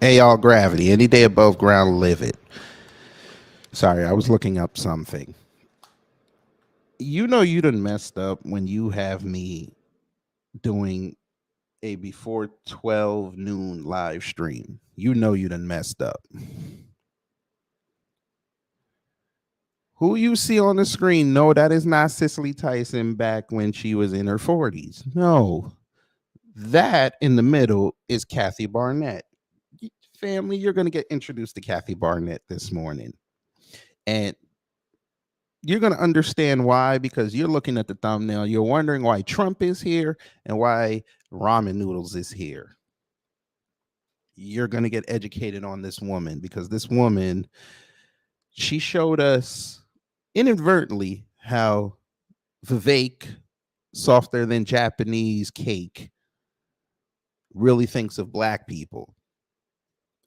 Hey, all gravity. Any day above ground, live it. Sorry, I was looking up something. You know you done messed up when you have me doing a before 12 noon live stream. You know you done messed up. Who you see on the screen, no, that is not Cicely Tyson back when she was in her 40s. No, that in the middle is Kathy Barnette. Family, you're going to get introduced to Kathy Barnette this morning. And you're going to understand why, because you're looking at the thumbnail. You're wondering why Trump is here and why ramen noodles is here. You're going to get educated on this woman, because this woman, she showed us inadvertently how Vivek, softer than Japanese cake, really thinks of black people.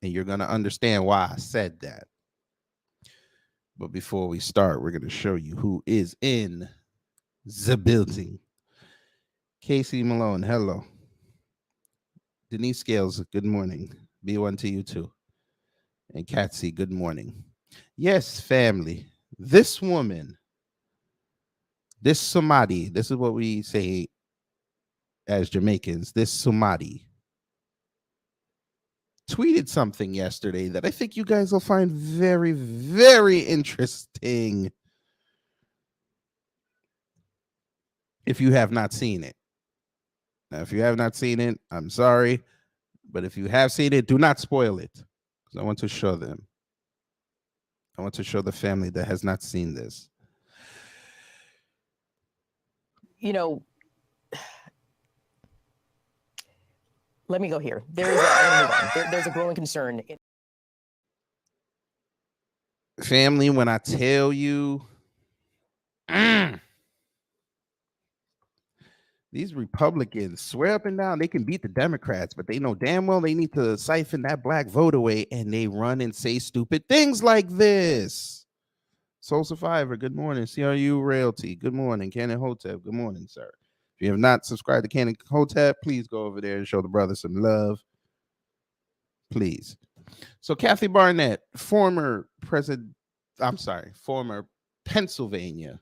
And you're going to understand why I said that. But before we start, we're going to show you who is in the building. Casey Malone, hello. Denise Scales, good morning. B1 to you too. And Katsy, good morning. Yes, family. This woman, this somebody, this is what we say as Jamaicans, this somebody tweeted something yesterday that I think you guys will find very, very interesting if you have not seen it. Now, if you have not seen it, I'm sorry. But if you have seen it, do not spoil it, because I want to show them. I want to show the family that has not seen this. You know, let me go here. There's a growing concern. Family, when I tell you, these Republicans swear up and down they can beat the Democrats, but they know damn well they need to siphon that black vote away, and they run and say stupid things like this. Soul Survivor, good morning. CRU Realty, good morning. Cannon Hotep, good morning, sir. If you have not subscribed to Cannon Hotep, please go over there and show the brother some love. Please. So Kathy Barnette, former Pennsylvania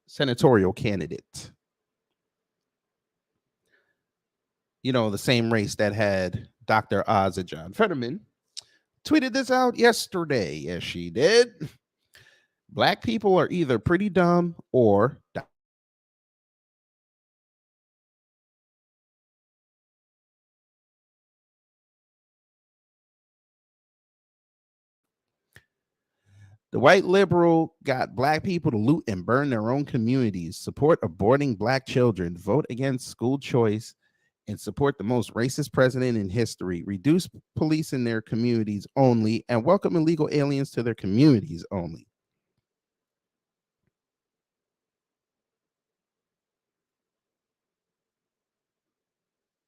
senatorial candidate. You know, the same race that had Dr. Oz and John Fetterman, tweeted this out yesterday. Yes, she did. Black people are either pretty dumb or the white liberal got black people to loot and burn their own communities, support aborting black children, vote against school choice, and support the most racist president in history, reduce police in their communities only, and welcome illegal aliens to their communities only.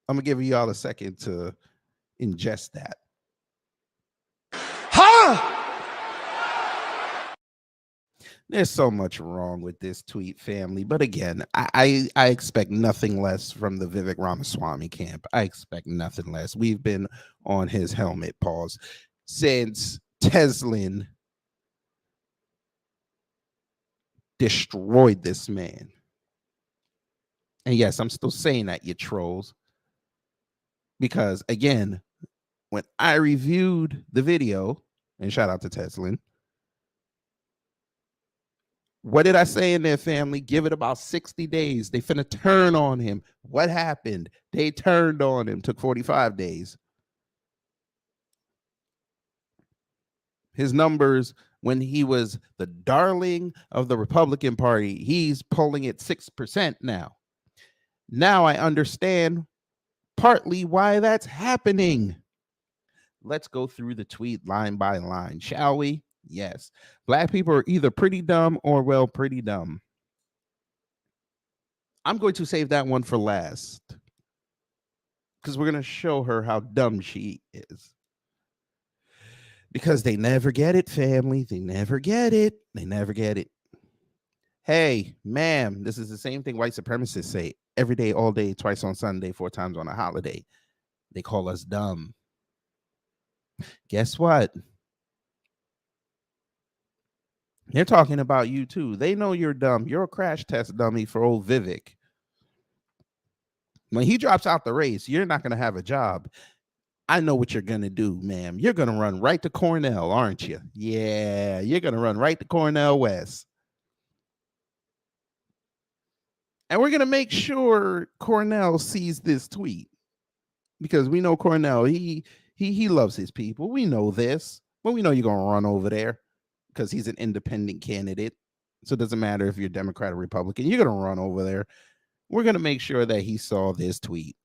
I'm going to give you all a second to ingest that. Huh? There's so much wrong with this tweet, family. But again, I expect nothing less from the Vivek Ramaswamy camp. I expect nothing less. We've been on his helmet, pause, since Teslin destroyed this man. And yes, I'm still saying that, you trolls. Because again, when I reviewed the video, and shout out to Teslin, what did I say in their family? Give it about 60 days. They finna turn on him. What happened? They turned on him. Took 45 days. His numbers, when he was the darling of the Republican Party, he's polling at 6% now. Now I understand partly why that's happening. Let's go through the tweet line by line, shall we? Yes. Black people are either pretty dumb or, well, pretty dumb. I'm going to save that one for last, because we're going to show her how dumb she is. Because they never get it, family. They never get it. They never get it. Hey, ma'am, this is the same thing white supremacists say every day, all day, twice on Sunday, 4 times on a holiday. They call us dumb. Guess what? They're talking about you too. They know you're dumb. You're a crash test dummy for old Vivek. When he drops out the race, you're not going to have a job. I know what you're going to do, ma'am. You're going to run right to Cornell, aren't you? Yeah, you're going to run right to Cornell West. And we're going to make sure Cornell sees this tweet because we know Cornell, he loves his people. We know this, but we know you're going to run over there because he's an independent candidate. So it doesn't matter if you're Democrat or Republican. You're going to run over there. We're going to make sure that he saw this tweet.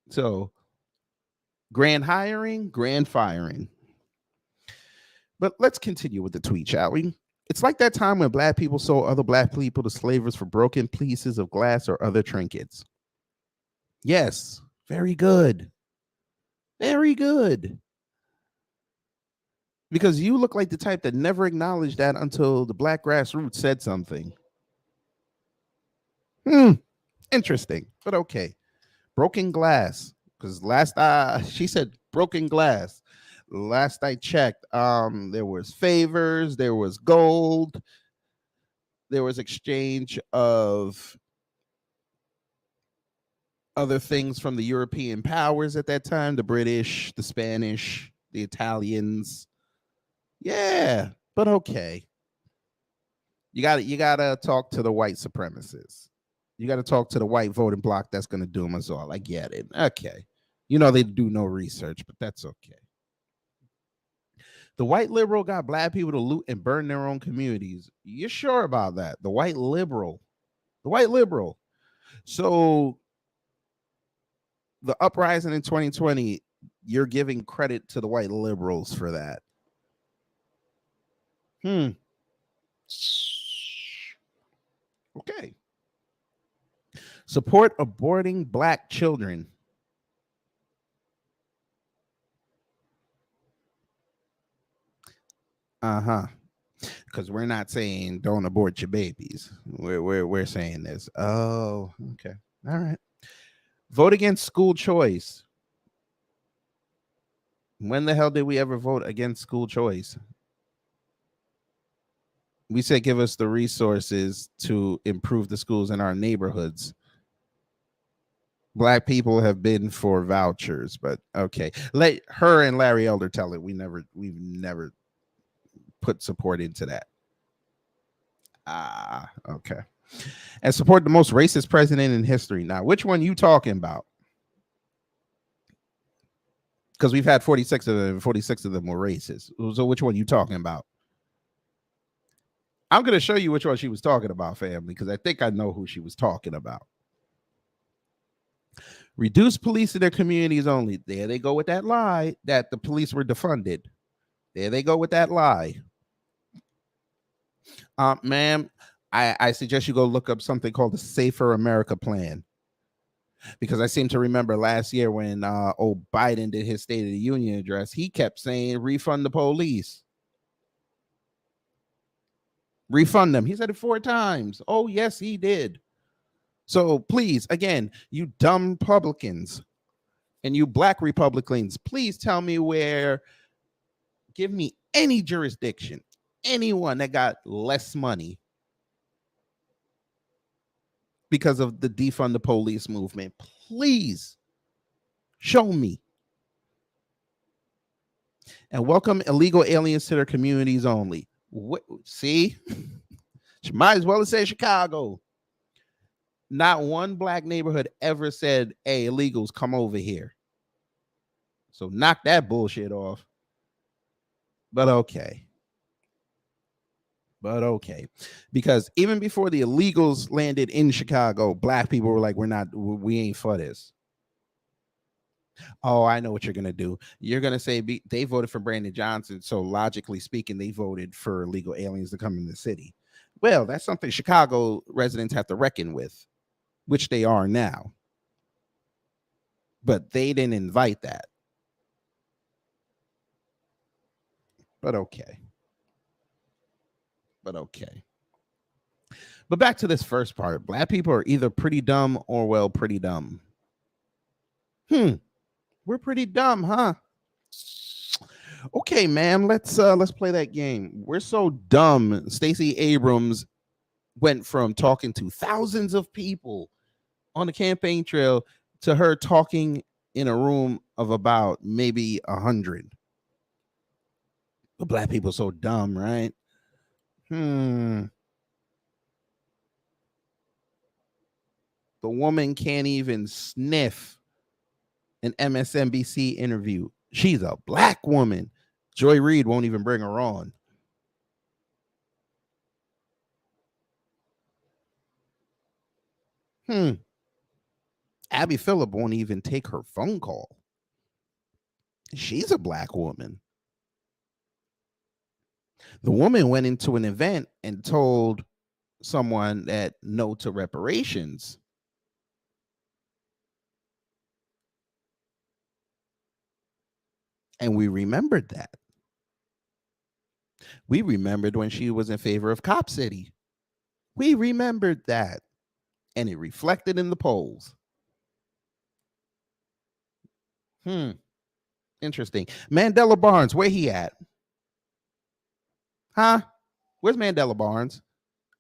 So grand hiring, grand firing. But let's continue with the tweet, shall we? It's like that time when black people sold other black people to slavers for broken pieces of glass or other trinkets. Yes, very good. Very good. Because you look like the type that never acknowledged that until the black grassroots said something. Interesting, but okay. Broken glass. Because she said broken glass. Last I checked, there was favors, there was gold, there was exchange of other things from the European powers at that time, the British, the Spanish, the Italians. Yeah, but okay. You gotta talk to the white supremacists. You gotta talk to the white voting bloc that's gonna doom us all. I get it. Okay. You know they do no research, but that's okay. The white liberal got black people to loot and burn their own communities. You're sure about that? The white liberal. The white liberal. So the uprising in 2020, you're giving credit to the white liberals for that. Okay. Support aborting black children. Because we're not saying don't abort your babies. We're saying this. Oh, okay. All right. Vote against school choice. When the hell did we ever vote against school choice? We said give us the resources to improve the schools in our neighborhoods. Black people have been for vouchers, but okay. Let her and Larry Elder tell it. We've never put support into that. Okay. And support the most racist president in history. Now, which one you talking about? Because we've had 46 of them. 46 of them were racist. So which one you talking about? I'm going to show you which one she was talking about, family, because I think I know who she was talking about. Reduce police in their communities only. There they go with that lie that the police were defunded. There they go with that lie. Ma'am, I suggest you go look up something called the Safer America Plan. Because I seem to remember last year when old Biden did his State of the Union address, he kept saying refund the police. Refund them. He said it 4 times. Oh, yes, he did. So please, again, you dumb Republicans and you black Republicans, please tell me give me any jurisdiction, anyone that got less money because of the defund the police movement. Please show me. And welcome illegal aliens to their communities only. See? She might as well have said Chicago. Not one black neighborhood ever said, hey, illegals, come over here. So knock that bullshit off. But okay. Because even before the illegals landed in Chicago, black people were like, we ain't for this. Oh, I know what you're going to do. You're going to say they voted for Brandon Johnson. So logically speaking, they voted for illegal aliens to come in the city. Well, that's something Chicago residents have to reckon with, which they are now. But they didn't invite that. But okay. But back to this first part. Black people are either pretty dumb or, well, pretty dumb. We're pretty dumb, huh? Okay, man, let's play that game. We're so dumb. Stacey Abrams went from talking to thousands of people on the campaign trail to her talking in a room of about maybe 100. But black people so dumb, right? The woman can't even sniff an MSNBC interview. She's a black woman. Joy Reid won't even bring her on. Abby Phillip won't even take her phone call. She's a black woman. The woman went into an event and told someone that no to reparations. And we remembered that. We remembered when she was in favor of Cop City. We remembered that. And it reflected in the polls. Interesting. Mandela Barnes, where he at? Huh? Where's Mandela Barnes?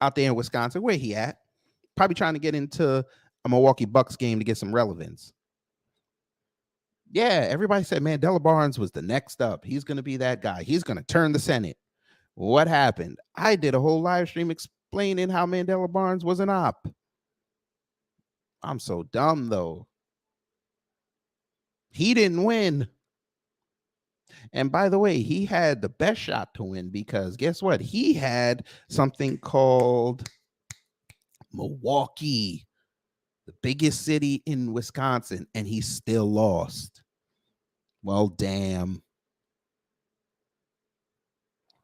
Out there in Wisconsin. Where he at? Probably trying to get into a Milwaukee Bucks game to get some relevance. Yeah, everybody said Mandela Barnes was the next up. He's going to be that guy. He's going to turn the Senate. What happened? I did a whole live stream explaining how Mandela Barnes was an op. I'm so dumb, though. He didn't win. And by the way, he had the best shot to win because guess what? He had something called Milwaukee, the biggest city in Wisconsin, and he still lost. Well, damn.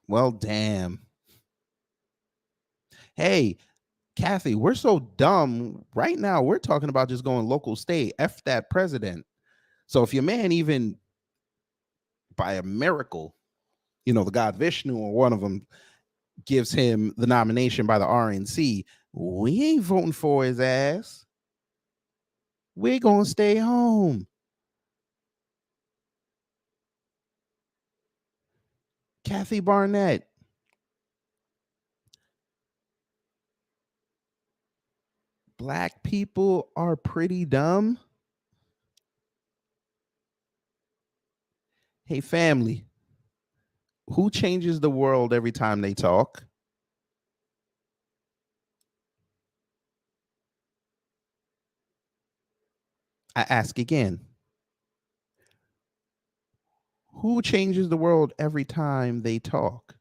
Well, damn. Hey, Kathy, we're so dumb. Right now, we're talking about just going local state. F that president. So if your man, even by a miracle, the god Vishnu or one of them gives him the nomination by the RNC, we ain't voting for his ass. We're going to stay home. Kathy Barnette. Black people are pretty dumb. Hey, family, who changes the world every time they talk? I ask again. Who changes the world every time they talk?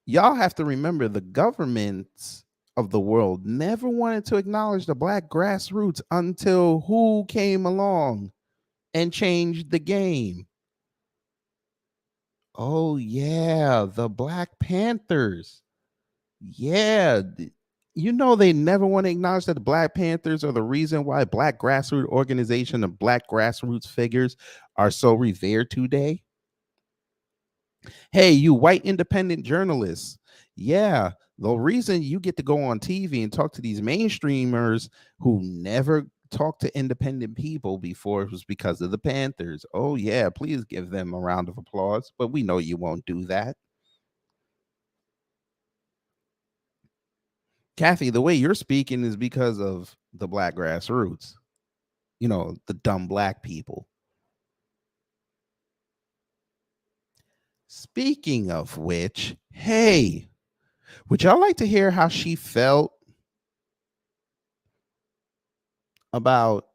Y'all have to remember the governments of the world never wanted to acknowledge the black grassroots until who came along and changed the game? Oh, yeah, the Black Panthers. Yeah. They never want to acknowledge that the Black Panthers are the reason why black grassroots organization and black grassroots figures are so revered today. Hey, you white independent journalists. Yeah, the reason you get to go on TV and talk to these mainstreamers who never talked to independent people before was because of the Panthers. Oh, yeah, please give them a round of applause, but we know you won't do that. Kathy, the way you're speaking is because of the black grassroots, the dumb black people. Speaking of which, hey, would y'all like to hear how she felt about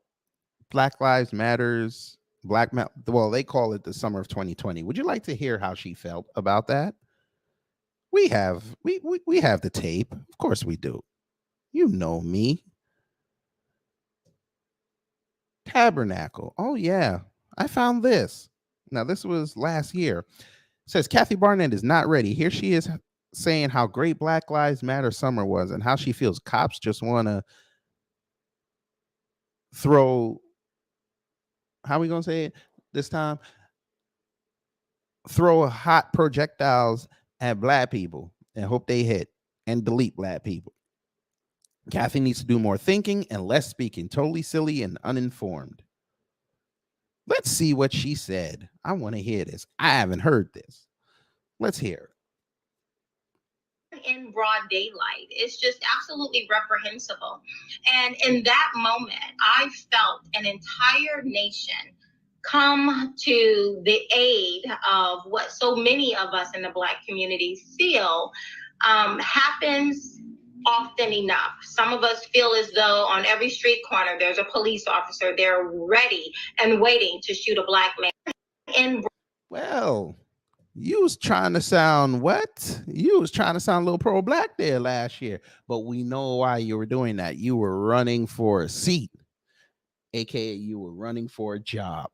Black Lives Matters, well, they call it the summer of 2020. Would you like to hear how she felt about that? We have the tape. Of course we do. You know me. Tabernacle. Oh yeah. I found this. Now this was last year. It says Kathy Barnette is not ready. Here she is saying how great Black Lives Matter summer was and how she feels cops just want to throw, how are we going to say it this time? Throw hot projectiles at black people and hope they hit and delete black people. Kathy needs to do more thinking and less speaking, totally silly and uninformed. Let's see what she said. I want to hear this. I haven't heard this. Let's hear it. In broad daylight. It's just absolutely reprehensible. And in that moment, I felt an entire nation come to the aid of what so many of us in the Black community feel happens often enough. Some of us feel as though on every street corner there's a police officer there ready and waiting to shoot a Black man. Well, you was trying to sound what? You was trying to sound a little pro-Black there last year, but we know why you were doing that. You were running for a seat, aka you were running for a job.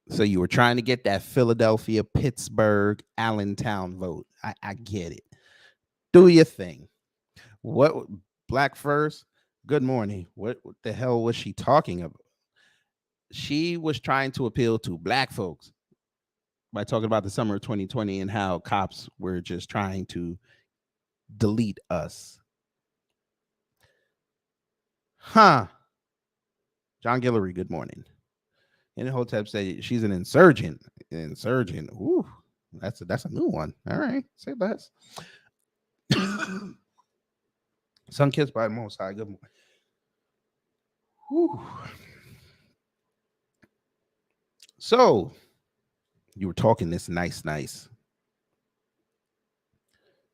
So you were trying to get that Philadelphia, Pittsburgh, Allentown vote. I get it. Do your thing. What Black First? Good morning. What the hell was she talking about? She was trying to appeal to Black folks by talking about the summer of 2020 and how cops were just trying to delete us. Huh. John Guillory, good morning. And Hotep said she's an insurgent. Insurgent. Ooh, that's a new one. All right. Say less. Sun kissed by the Most High. Good morning. Whew. So you were talking this nice.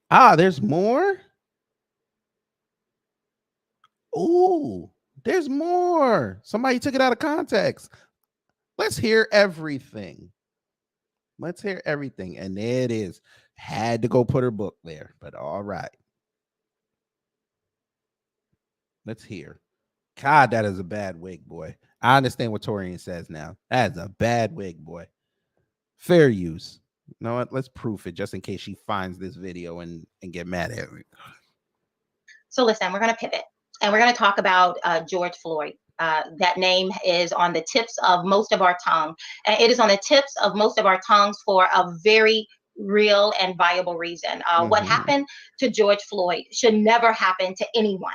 There's more. Ooh, there's more. Somebody took it out of context. Let's hear everything. And there it is. Had to go put her book there, but all right. Let's hear. God, that is a bad wig, boy. I understand what Torian says now. That is a bad wig, boy. Fair use. You know what? Let's proof it just in case she finds this video and get mad at me. So listen, we're going to pivot and we're going to talk about George Floyd. That name is on the tips of most of our tongue. And it is on the tips of most of our tongues for a very real and viable reason. What happened to George Floyd should never happen to anyone.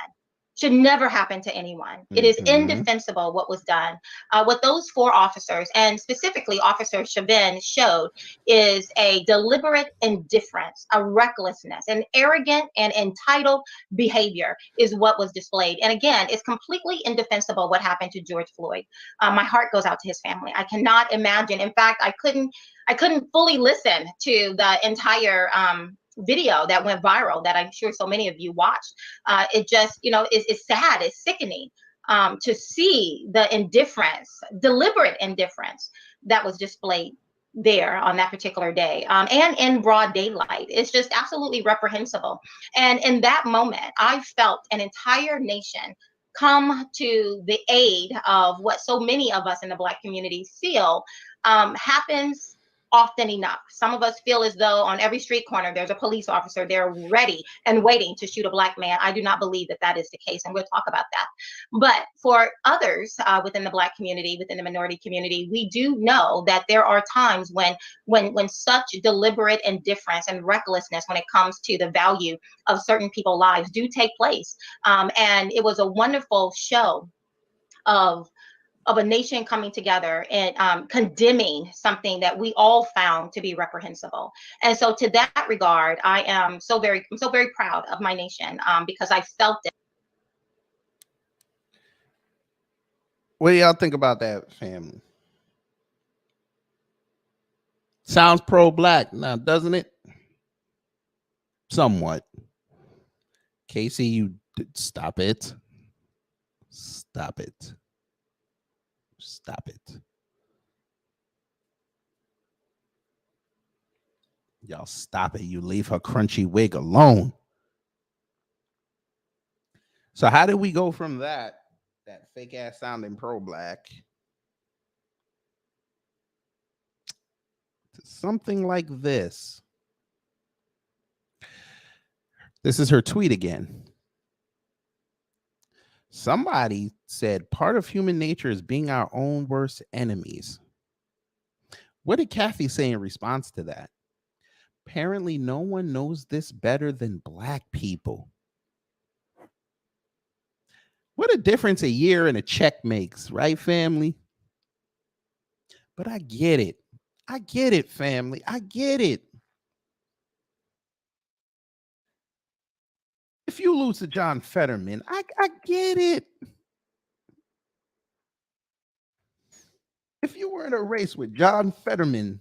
Should never happen to anyone. It is indefensible what was done. What those four officers, and specifically Officer Chauvin, showed is a deliberate indifference, a recklessness, an arrogant and entitled behavior is what was displayed. And again, it's completely indefensible what happened to George Floyd. My heart goes out to his family. I cannot imagine. In fact, I couldn't fully listen to the entire video that went viral that I'm sure so many of you watched. It just, it's sad, it's sickening to see the indifference, deliberate indifference that was displayed there on that particular day and in broad daylight. It's just absolutely reprehensible. And in that moment, I felt an entire nation come to the aid of what so many of us in the Black community feel happens often enough. Some of us feel as though on every street corner there's a police officer there ready and waiting to shoot a Black man. I do not believe that is the case, and we'll talk about that. But for others within the Black community, within the minority community, we do know that there are times when such deliberate indifference and recklessness when it comes to the value of certain people's lives do take place. And it was a wonderful show of a nation coming together and condemning something that we all found to be reprehensible. And so to that regard, I'm so very proud of my nation because I felt it. What do y'all think about that, family? Sounds pro-Black now, doesn't it? Somewhat. Casey, you stop it. Stop it. Stop it. Y'all stop it. You leave her crunchy wig alone. So how did we go from that fake ass sounding pro-Black to something like this? This is her tweet again. Somebody said part of human nature is being our own worst enemies. What did Kathy say in response to that? Apparently, no one knows this better than Black people. What a difference a year and a check makes, right, family? But I get it. I get it, family. I get it. If you lose to John Fetterman, I get it. If you were in a race with John Fetterman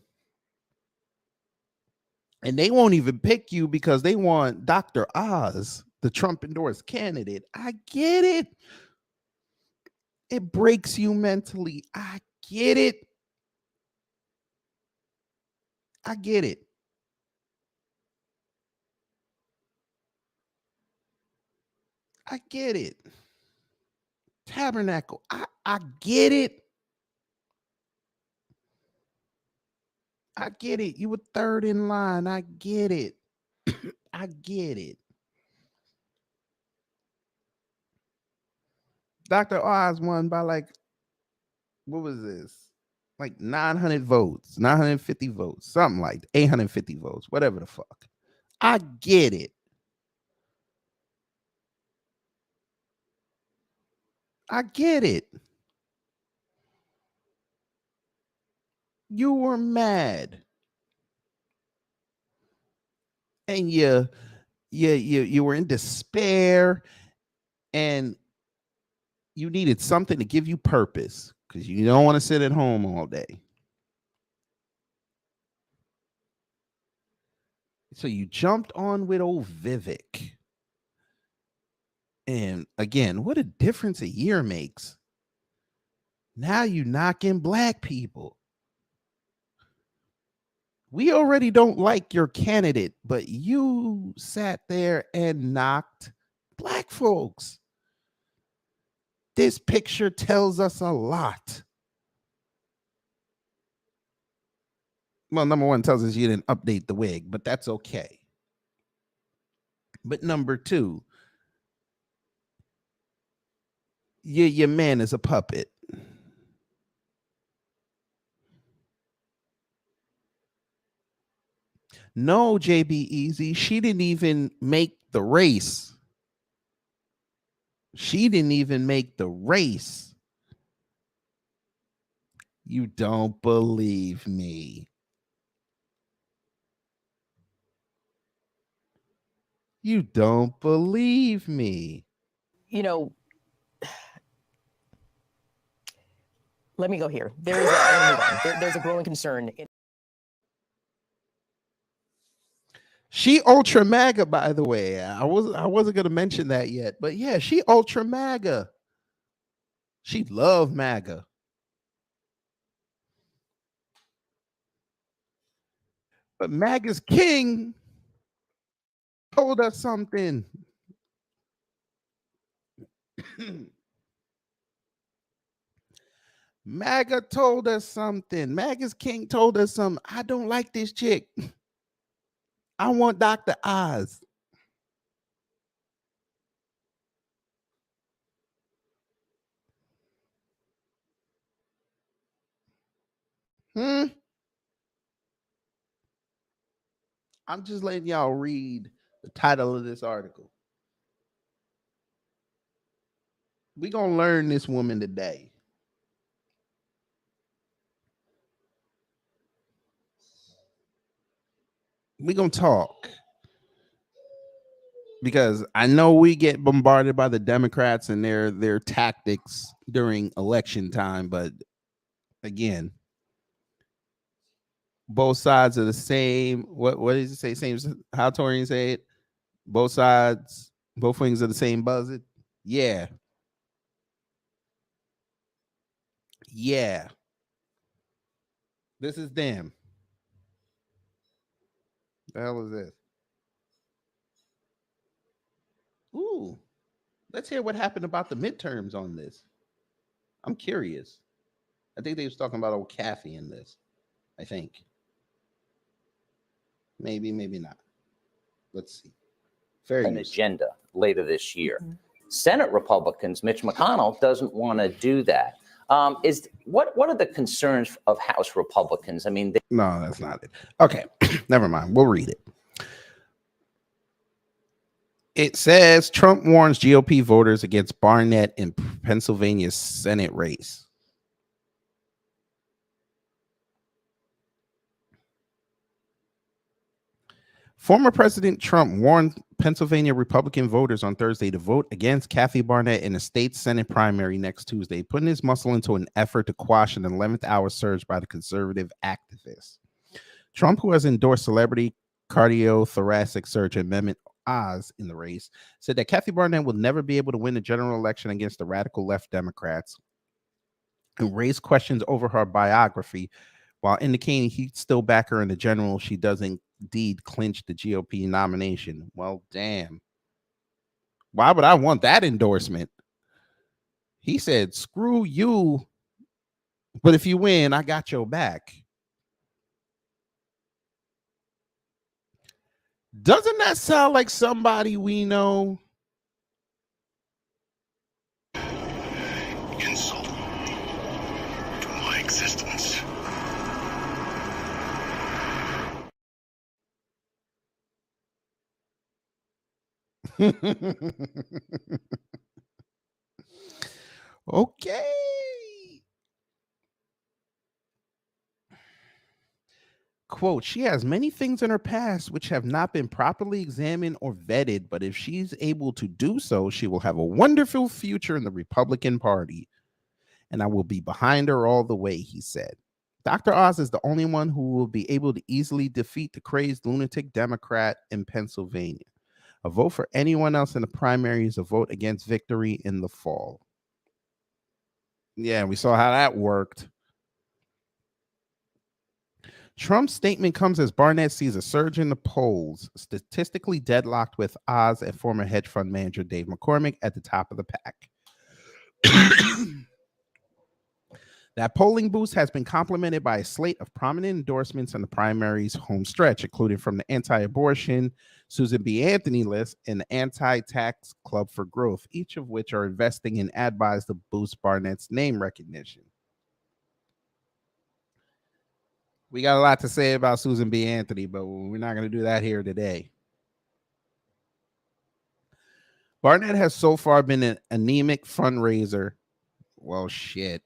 and they won't even pick you because they want Dr. Oz, the Trump endorsed candidate, I get it. It breaks you mentally. I get it. I get it. I get it. Tabernacle, I get it. I get it. You were third in line. I get it. I get it. Dr. Oz won by like, what was this? Like 900 votes, 950 votes, something like 850 votes, whatever the fuck. I get it. I get it. You were mad. And you were in despair and you needed something to give you purpose because you don't want to sit at home all day. So you jumped on with old Vivek. And again, what a difference a year makes. Now you knocking black people. We already don't like your candidate, but you sat there and knocked black folks. This picture tells us a lot. Well, number one, tells us you didn't update the wig, but that's okay. But number two, your man is a puppet. No, JB Easy, she didn't even make the race. She didn't even make the race. You don't believe me. You don't believe me. You know, let me go here. There's a growing concern. She ultra MAGA, by the way. I wasn't gonna mention that yet, but yeah, she ultra MAGA. She loved MAGA. But MAGA's king told us something. MAGA told us something. MAGA's king told us something. I don't like this chick. I want Dr. Oz. I'm just letting y'all read the title of this article. We're going to learn this woman today. We're going to talk. Because I know we get bombarded by the Democrats and their tactics during election time, but again, both sides are the same. What does it say? Same how Torian say it? Both sides, both wings of the same buzzard. Yeah. Yeah. This is them. The hell is this? Ooh. Let's hear what happened about the midterms on this. I'm curious. I think they was talking about old Kathy in this. I think. Maybe not. Let's see. An agenda later this year. Senate Republicans, Mitch McConnell doesn't want to do that. What are the concerns of House Republicans? I mean, no, that's not it. Okay, never mind. We'll read it. It says Trump warns GOP voters against Barnette in Pennsylvania's Senate race. Former President Trump warned Pennsylvania Republican voters on Thursday to vote against Kathy Barnette in a state Senate primary next Tuesday, putting his muscle into an effort to quash an 11th hour surge by the conservative activists. Trump, who has endorsed celebrity cardiothoracic surgeon Mehmet Oz in the race, said that Kathy Barnette will never be able to win the general election against the radical left Democrats, and raised questions over her biography while indicating he'd still back her in the general. She doesn't indeed clinch the GOP nomination. Well, damn. Why would I want that endorsement? He said, screw you, but if you win, I got your back. Doesn't that sound like somebody we know? Insult to my existence. Okay. Quote, she has many things in her past which have not been properly examined or vetted, but if she's able to do so, she will have a wonderful future in the Republican Party, and I will be behind her all the way, he said. Dr. Oz is the only one who will be able to easily defeat the crazed lunatic Democrat in Pennsylvania. A vote for anyone else in the primary is a vote against victory in the fall. Yeah, we saw how that worked. Trump's statement comes as Barnette sees a surge in the polls, statistically deadlocked with Oz and former hedge fund manager Dave McCormick at the top of the pack. That polling boost has been complemented by a slate of prominent endorsements in the primary's home stretch, including from the anti-abortion Susan B. Anthony list and the anti-tax Club for Growth, each of which are investing in ad buys to boost Barnett's name recognition. We got a lot to say about Susan B. Anthony, but we're not going to do that here today. Barnette has so far been an anemic fundraiser. Well, shit.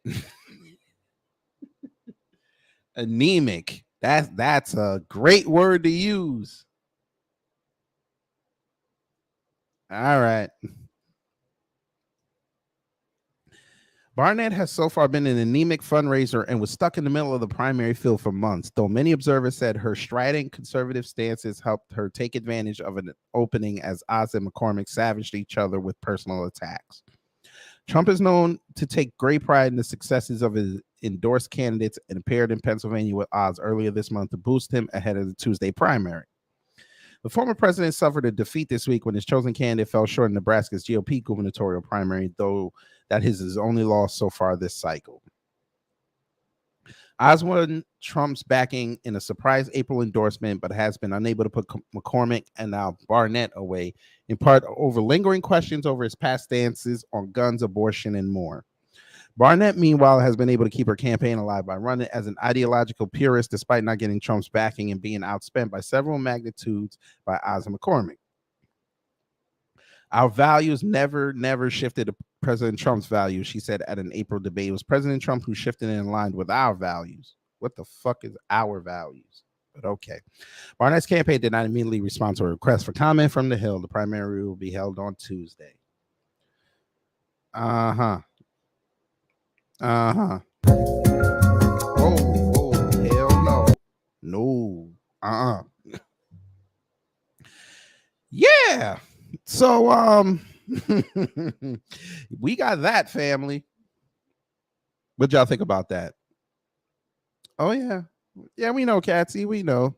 Anemic. That's a great word to use. All right. Barnette has so far been an anemic fundraiser and was stuck in the middle of the primary field for months, though many observers said her strident conservative stances helped her take advantage of an opening as Oz and McCormick savaged each other with personal attacks. Trump is known to take great pride in the successes of his endorsed candidates and appeared in Pennsylvania with Oz earlier this month to boost him ahead of the Tuesday primary. The former president suffered a defeat this week when his chosen candidate fell short in Nebraska's GOP gubernatorial primary, though that is his only loss so far this cycle. Oz won Trump's backing in a surprise April endorsement, but has been unable to put McCormick and now Barnette away, in part over lingering questions over his past stances on guns, abortion, and more. Barnette, meanwhile, has been able to keep her campaign alive by running as an ideological purist despite not getting Trump's backing and being outspent by several magnitudes by Oz and McCormick. Our values never shifted to President Trump's values, she said at an April debate. It was President Trump who shifted in line with our values. What the fuck is our values? But okay. Barnett's campaign did not immediately respond to a request for comment from the Hill. The primary will be held on Tuesday. Uh-huh. Oh, hell no. No. Yeah. So we got that, family. What y'all think about that? Oh yeah. Yeah, we know, Catsy. We know.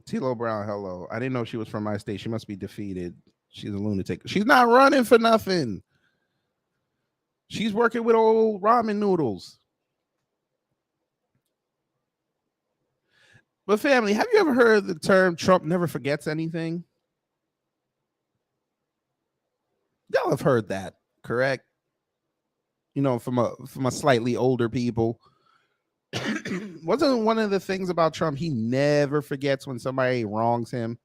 Tilo Brown, hello. I didn't know she was from my state. She must be defeated. She's a lunatic. She's not running for nothing. She's working with old ramen noodles. But family, have you ever heard the term Trump never forgets anything? Y'all have heard that, correct? You know, from a slightly older people. Wasn't one of the things about Trump, he never forgets when somebody wrongs him?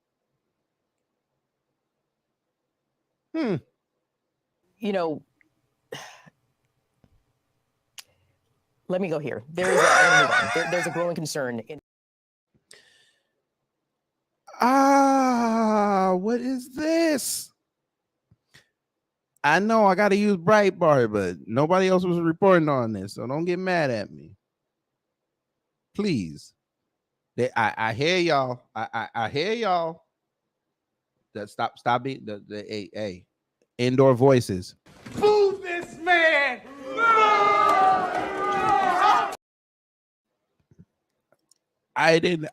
You know, let me go here. There is I'm gonna move on. There's a growing concern in what is this? I know I got to use Breitbart, but nobody else was reporting on this, so don't get mad at me. Please. I hear y'all. I hear y'all. That stop being the indoor voices. Boo this man! I didn't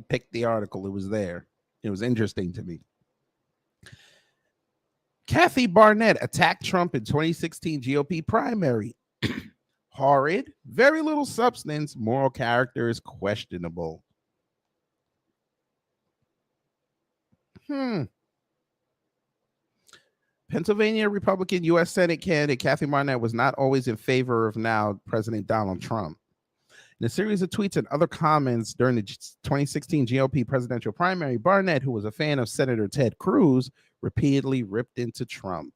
pick the article. It was there. It was interesting to me. Kathy Barnette attacked Trump in 2016 GOP primary. Horrid, very little substance, moral character is questionable. Pennsylvania Republican U.S. Senate candidate Kathy Barnette was not always in favor of now President Donald Trump. In a series of tweets and other comments during the 2016 GOP presidential primary, Barnette, who was a fan of Senator Ted Cruz, repeatedly ripped into Trump.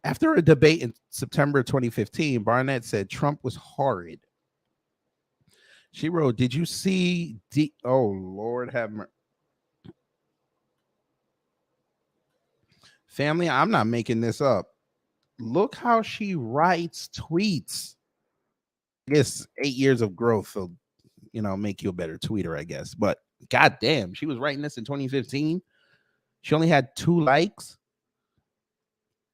After a debate in September 2015, Barnette said Trump was horrid. She wrote, "Did you see oh, Lord have mercy. Family, I'm not making this up. Look how she writes tweets. I guess 8 years of growth will, make you a better tweeter, I guess. But goddamn, she was writing this in 2015. She only had 2 likes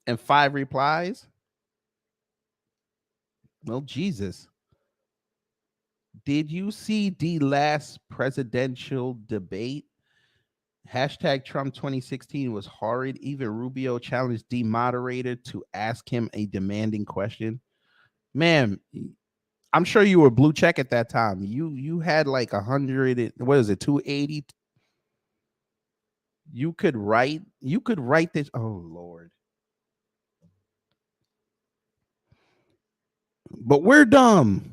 and 5 replies. Well, Jesus. Did you see the last presidential debate? Hashtag Trump 2016 was horrid. Even Rubio challenged the moderator to ask him a demanding question. Man, I'm sure you were blue check at that time. You had like 100, what is it, 280? You could write this. Oh, Lord. But we're dumb.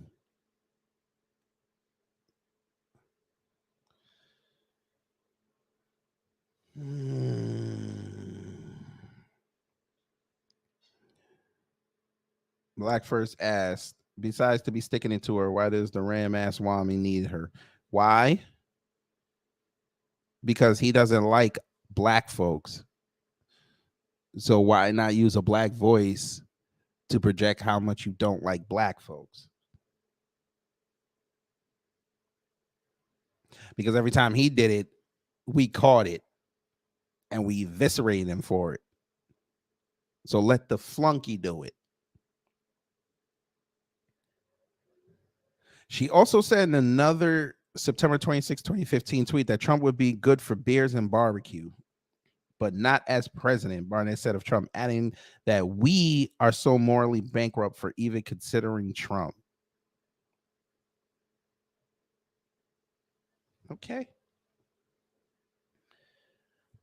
Black First asked, besides to be sticking it to her, why does the Ramaswamy need her? Why? Because he doesn't like black folks. So why not use a black voice to project how much you don't like black folks? Because every time he did it, we caught it and we eviscerated him for it. So let the flunky do it. She also said in another September 26, 2015 tweet that Trump would be good for beers and barbecue, but not as president, Barnette said of Trump, adding that we are so morally bankrupt for even considering Trump. Okay.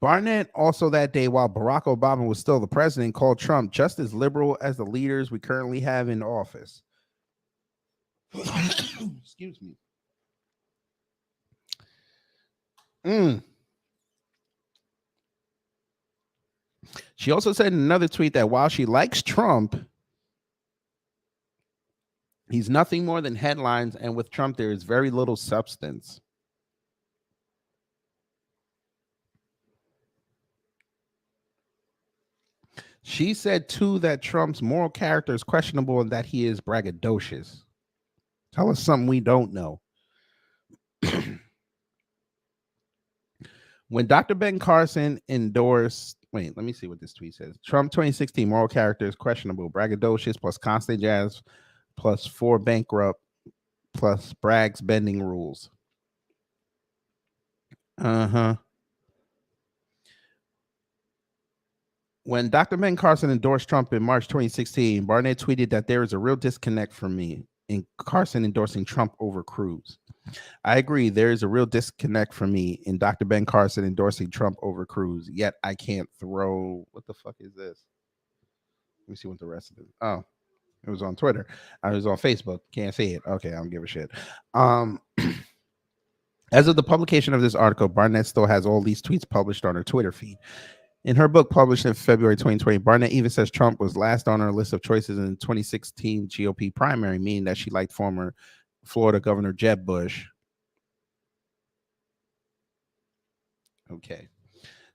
Barnette also that day, while Barack Obama was still the president, called Trump just as liberal as the leaders we currently have in office. Excuse me. She also said in another tweet that while she likes Trump, he's nothing more than headlines, and with Trump, there is very little substance. She said, too, that Trump's moral character is questionable and that he is braggadocious. Tell us something we don't know. When Dr. Ben Carson endorsed, wait, let me see what this tweet says. Trump 2016 moral character is questionable, braggadocious plus constant jazz plus 4 bankrupt plus brags bending rules. When Dr. Ben Carson endorsed Trump in March 2016, Barnette tweeted that there is a real disconnect for me in Carson endorsing Trump over Cruz. I agree. There is a real disconnect for me in Dr. Ben Carson endorsing Trump over Cruz. Yet I can't throw. What the fuck is this? Let me see what the rest of it. Oh, It was on Twitter. I was on Facebook. Can't see it. Okay, I don't give a shit. As of the publication of this article, Barnette still has all these tweets published on her Twitter feed. In her book published in February 2020, Barnette even says Trump was last on her list of choices in the 2016 GOP primary, meaning that she liked former Florida Governor Jeb Bush. Okay.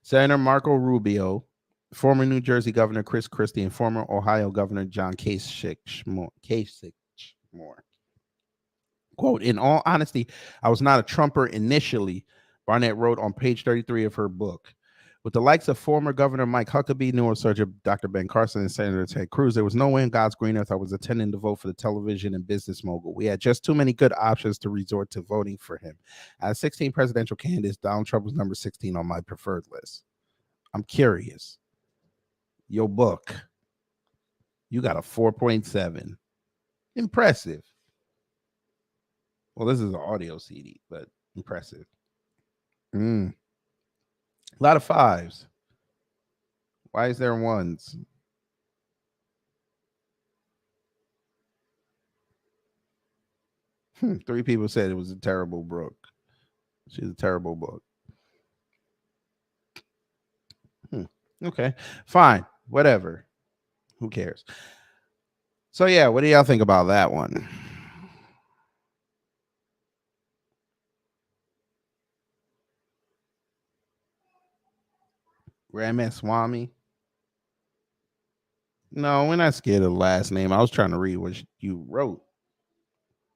Senator Marco Rubio, former New Jersey Governor Chris Christie, and former Ohio Governor John Kasich Moore. Quote, in all honesty, I was not a Trumper initially, Barnette wrote on page 33 of her book. With the likes of former Governor Mike Huckabee, neurosurgeon Dr. Ben Carson, and Senator Ted Cruz, there was no way in God's green earth I was attending to vote for the television and business mogul. We had just too many good options to resort to voting for him. Out of 16 presidential candidates, Donald Trump was number 16 on my preferred list. I'm curious. Your book, you got a 4.7. Impressive. Well, this is an audio CD, but impressive. A lot of 5s. Why is there 1s? Three people said it was a terrible book. She's a terrible book. Okay, fine, whatever. Who cares? So yeah, what do y'all think about that one? Ramaswamy? No, we're not scared of the last name. I was trying to read what you wrote.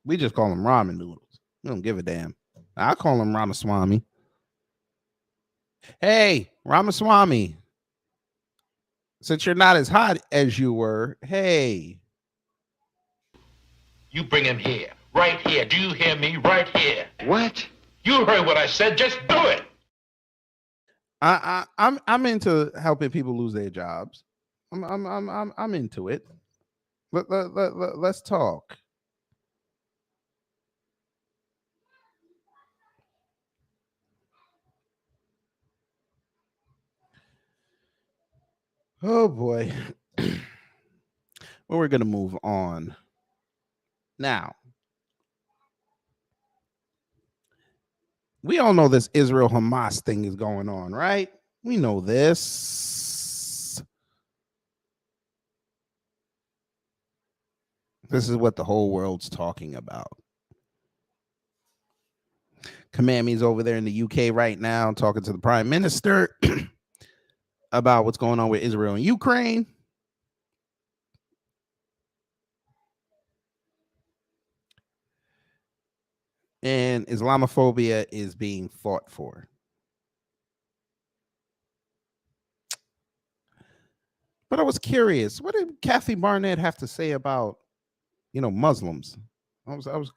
We just call them ramen noodles. We don't give a damn. I call him Ramaswamy. Hey, Ramaswamy. Since you're not as hot as you were, hey. You bring him here. Right here. Do you hear me? Right here. What? You heard what I said. Just do it. I'm into helping people lose their jobs. I'm into it. Let's talk. Oh boy. Well, we're gonna move on now. We all know this Israel Hamas thing is going on, right? We know this. This is what the whole world's talking about. Kamami's over there in the UK right now talking to the Prime Minister about what's going on with Israel and Ukraine. And Islamophobia is being fought for. But I was curious, what did Kathy Barnette have to say about, Muslims? I was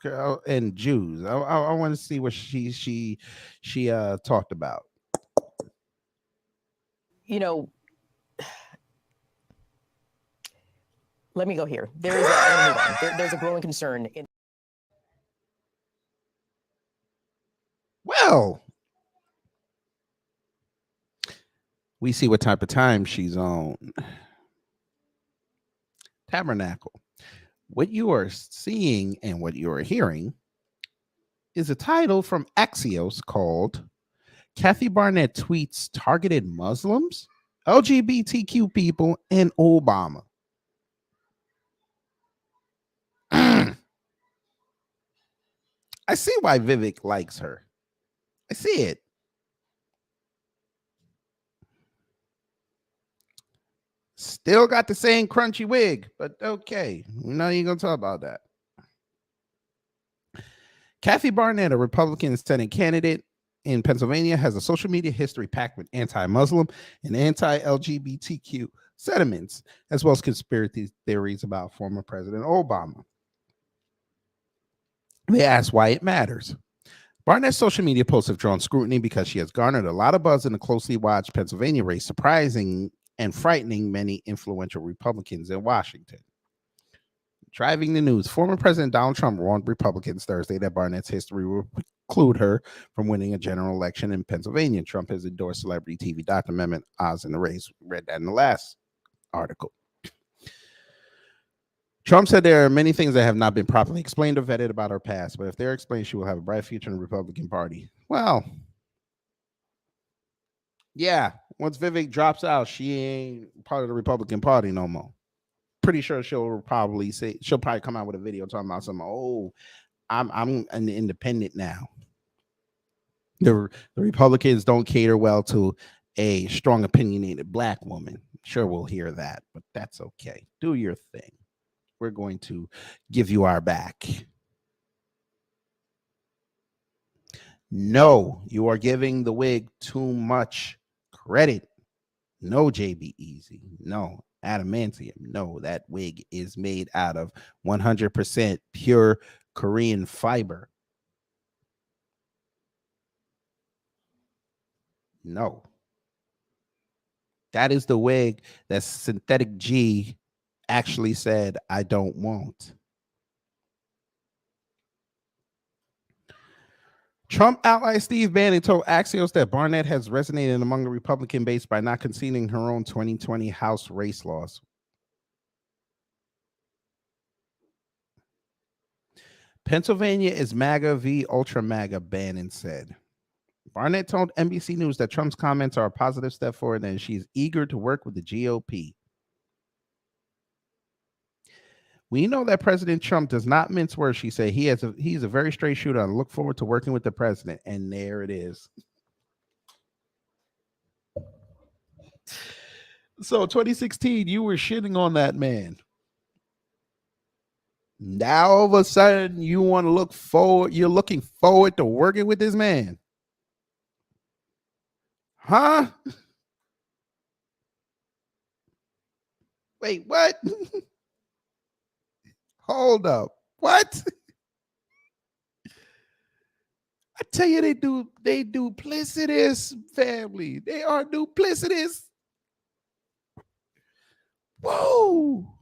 and Jews. I want to see what she talked about. Let me go here. There's I'm gonna move on. There's a growing concern in. Well, we see what type of time she's on. Tabernacle. What you are seeing and what you are hearing is a title from Axios called Kathy Barnette Tweets Targeted Muslims, LGBTQ People, and Obama. I see why Vivek likes her. I see it. Still got the same crunchy wig, but okay. Now you're going to talk about that. Kathy Barnette, a Republican Senate candidate in Pennsylvania, has a social media history packed with anti-Muslim and anti-LGBTQ sentiments, as well as conspiracy theories about former President Obama. They ask why it matters. Barnett's social media posts have drawn scrutiny because she has garnered a lot of buzz in a closely watched Pennsylvania race, surprising and frightening many influential Republicans in Washington. Driving the news, former President Donald Trump warned Republicans Thursday that Barnett's history will preclude her from winning a general election in Pennsylvania. Trump has endorsed celebrity TV Dr. Mehmet Oz in the race. We read that in the last article. Trump said there are many things that have not been properly explained or vetted about her past, but if they're explained, she will have a bright future in the Republican Party. Well, yeah, once Vivek drops out, she ain't part of the Republican Party no more. Pretty sure she'll probably come out with a video talking about something. Oh, I'm an independent now. The Republicans don't cater well to a strong opinionated black woman. Sure, we'll hear that, but that's okay. Do your thing. We're going to give you our back. No, you are giving the wig too much credit. No, JB Easy. No, adamantium. No, that wig is made out of 100% pure Korean fiber. No. That is the wig that Synthetic G actually said, I don't want. Trump ally Steve Bannon told Axios that Barnette has resonated among the Republican base by not conceding her own 2020 House race loss. Pennsylvania is MAGA v. Ultra MAGA, Bannon said. Barnette told NBC News that Trump's comments are a positive step forward and she is eager to work with the GOP. We know that President Trump does not mince words, she said. He's a very straight shooter. I look forward to working with the president. And there it is. So 2016, you were shitting on that man. Now all of a sudden you want to look forward. You're looking forward to working with this man. Huh? Wait, what? Hold up. What? I tell you, they duplicitous, family. They are duplicitous. Whoa.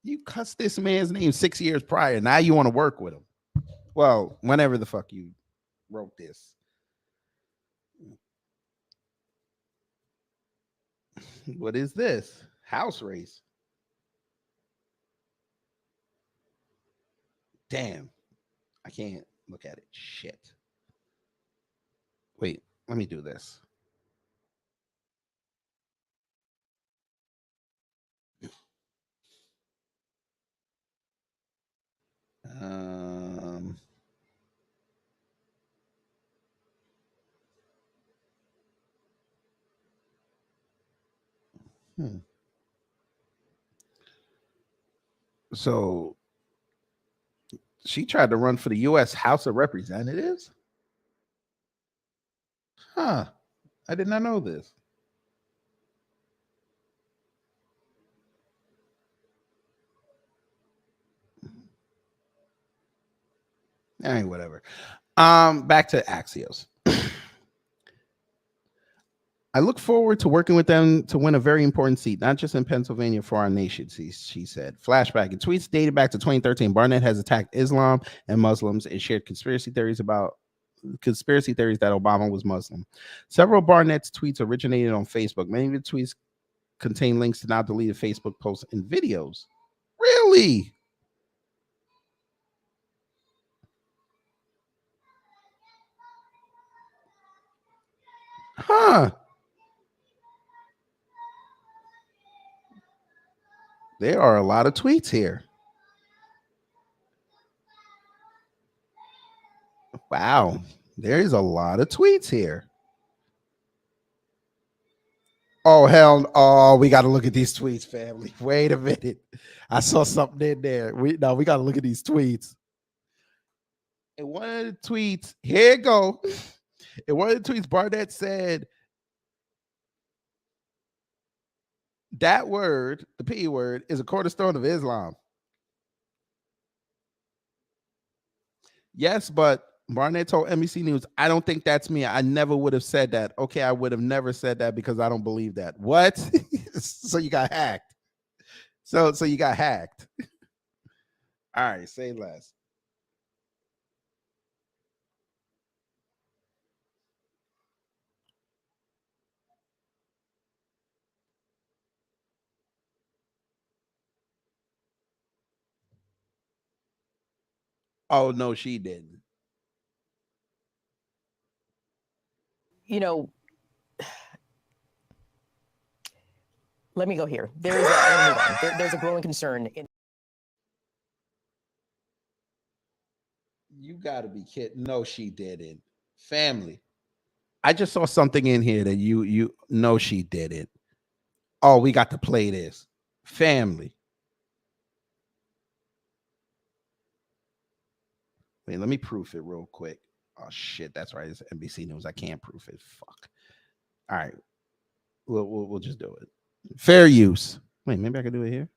You cussed this man's name 6 years prior. Now you want to work with him. Well, whenever the fuck you wrote this. What is this? House race. Damn. I can't look at it. Shit. Wait, let me do this. So she tried to run for the U.S. House of Representatives? Huh. I did not know this. All right, whatever. Back to Axios. I look forward to working with them to win a very important seat, not just in Pennsylvania, for our nation, she said. Flashback. In tweets dated back to 2013, Barnette has attacked Islam and Muslims and shared conspiracy theories that Obama was Muslim. Several Barnett's tweets originated on Facebook. Many of the tweets contain links to now deleted Facebook posts and videos. Really? Huh. There are a lot of tweets here. Wow. There's a lot of tweets here. Oh, hell. Oh, we got to look at these tweets, family. Wait a minute. I saw something in there. We got to look at these tweets. In one of the tweets, here it go. In one of the tweets, Barnette said, that word, the P word, is a cornerstone of Islam. Yes, but Barnette told NBC News, I don't think that's me. I never would have said that. Okay, I would have never said that because I don't believe that. What? So you got hacked. So you got hacked. All right, say less. Oh no, she didn't. You know, let me go here. There's I'm gonna move on. There's a growing concern in. You got to be kidding. No, she didn't. Family. I just saw something in here that you know she didn't. Oh, we got to play this. Family. Wait, let me proof it real quick. Oh shit, that's right. It's NBC News. I can't proof it. Fuck. All right. We'll just do it. Fair use. Wait, maybe I can do it here.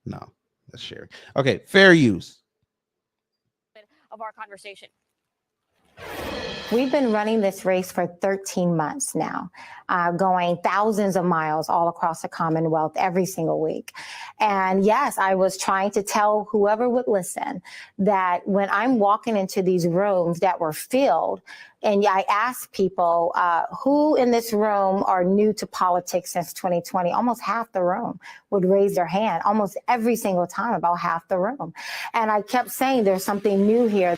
No, that's sharing. Okay, fair use. Of our conversation. We've been running this race for 13 months now, going thousands of miles all across the Commonwealth every single week. And yes, I was trying to tell whoever would listen that when I'm walking into these rooms that were filled, and I asked people who in this room are new to politics since 2020, almost half the room would raise their hand almost every single time, about half the room. And I kept saying there's something new here.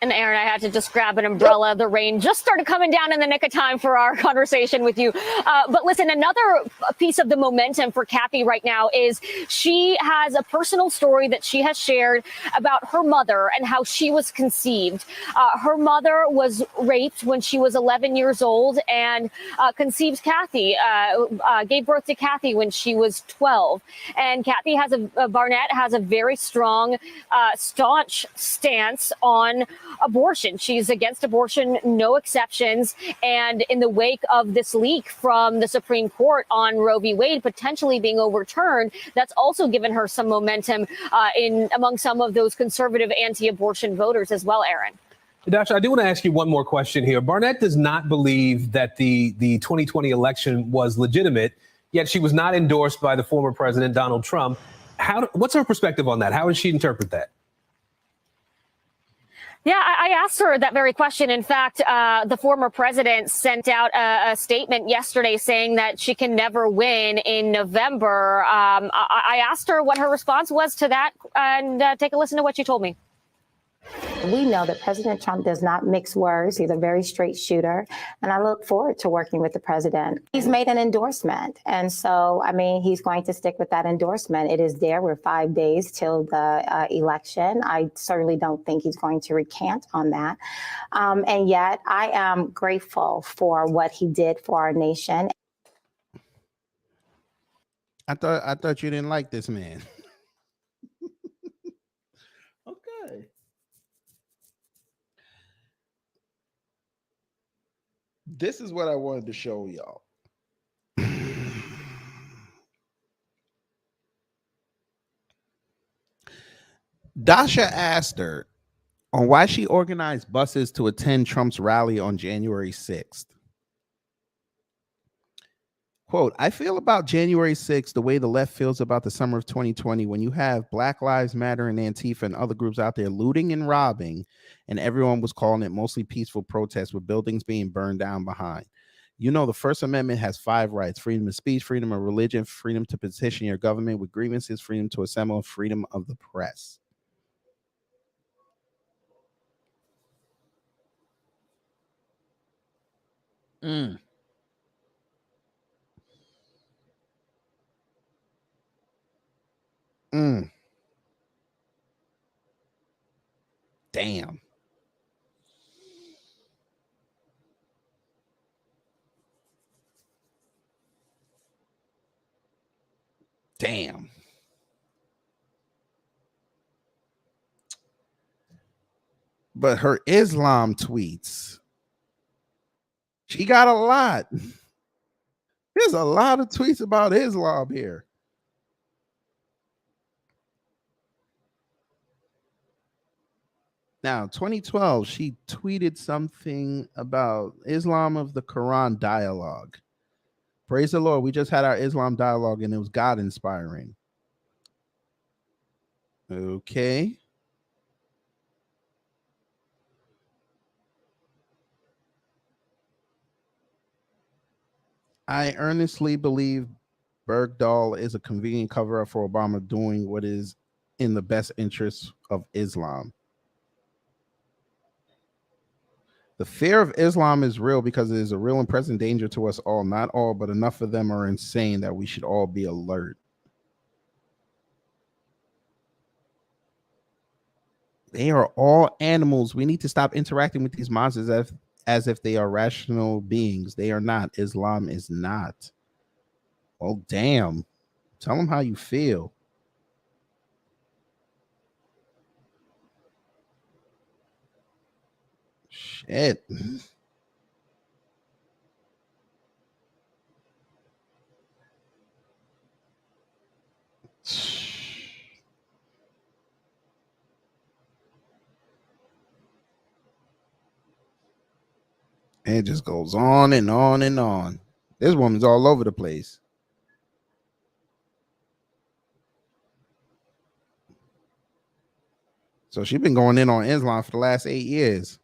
And Aaron, I had to just grab an umbrella. The rain just started coming down in the nick of time for our conversation with you. But listen, another piece of the momentum for Kathy right now is she has a personal story that she has shared about her mother and how she was conceived. Her mother was raped when she was 11 years old and conceived Kathy, gave birth to Kathy when she was 12. And Kathy has Barnette has a very strong, staunch stance on abortion. She's against abortion, no exceptions. And in the wake of this leak from the Supreme Court on Roe v. Wade potentially being overturned, that's also given her some momentum among some of those conservative anti-abortion voters as well, Aaron. Dasha, I do want to ask you one more question here. Barnette does not believe that the 2020 election was legitimate, yet she was not endorsed by the former president, Donald Trump. What's her perspective on that? How does she interpret that? Yeah, I asked her that very question. In fact, the former president sent out a statement yesterday saying that she can never win in November. I asked her what her response was to that, and take a listen to what she told me. We know that President Trump does not mix words. He's a very straight shooter. And I look forward to working with the president. He's made an endorsement. And so, I mean, he's going to stick with that endorsement. It is there. We're 5 days till the election. I certainly don't think he's going to recant on that. And yet I am grateful for what he did for our nation. I thought you didn't like this man. Okay. This is what I wanted to show y'all. Dasha asked her on why she organized buses to attend Trump's rally on January 6th. Quote, I feel about January 6th the way the left feels about the summer of 2020 when you have Black Lives Matter and Antifa and other groups out there looting and robbing, and everyone was calling it mostly peaceful protests with buildings being burned down behind. You know, the First Amendment has 5 rights: freedom of speech, freedom of religion, freedom to petition your government with grievances, freedom to assemble, freedom of the press. Mm. Damn. Damn. But her Islam tweets, she got a lot. There's a lot of tweets about Islam here. Now, 2012, she tweeted something about Islam of the Quran dialogue. Praise the Lord. We just had our Islam dialogue and it was God inspiring. Okay. I earnestly believe Bergdahl is a convenient cover up for Obama doing what is in the best interests of Islam. The fear of Islam is real because it is a real and present danger to us all. Not all, but enough of them are insane that we should all be alert. They are all animals. We need to stop interacting with these monsters as if they are rational beings. They are not. Islam is not. Well, damn. Tell them how you feel. Shit. It just goes on and on and on. This woman's all over the place. So she's been going in on Islam for the last 8 years.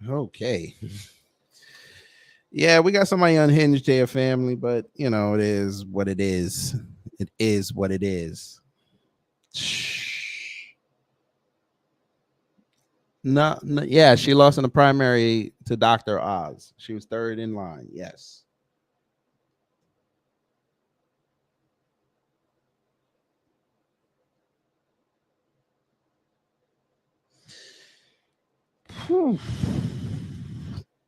Okay. Yeah, we got somebody unhinged there, family, but you know, it is what it is. It is what it is. No, yeah, she lost in the primary to Dr. Oz. She was third in line. Yes. Whew.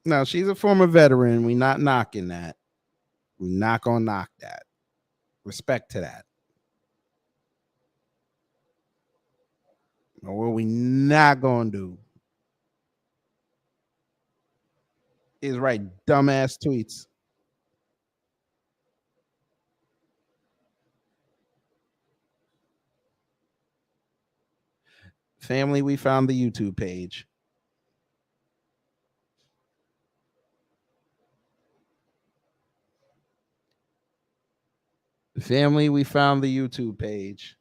Now, she's a former veteran. We're not knocking that. We're not going to knock that. Respect to that. But what we not going to do is write dumbass tweets. Family, we found the YouTube page. Family, we found the YouTube page.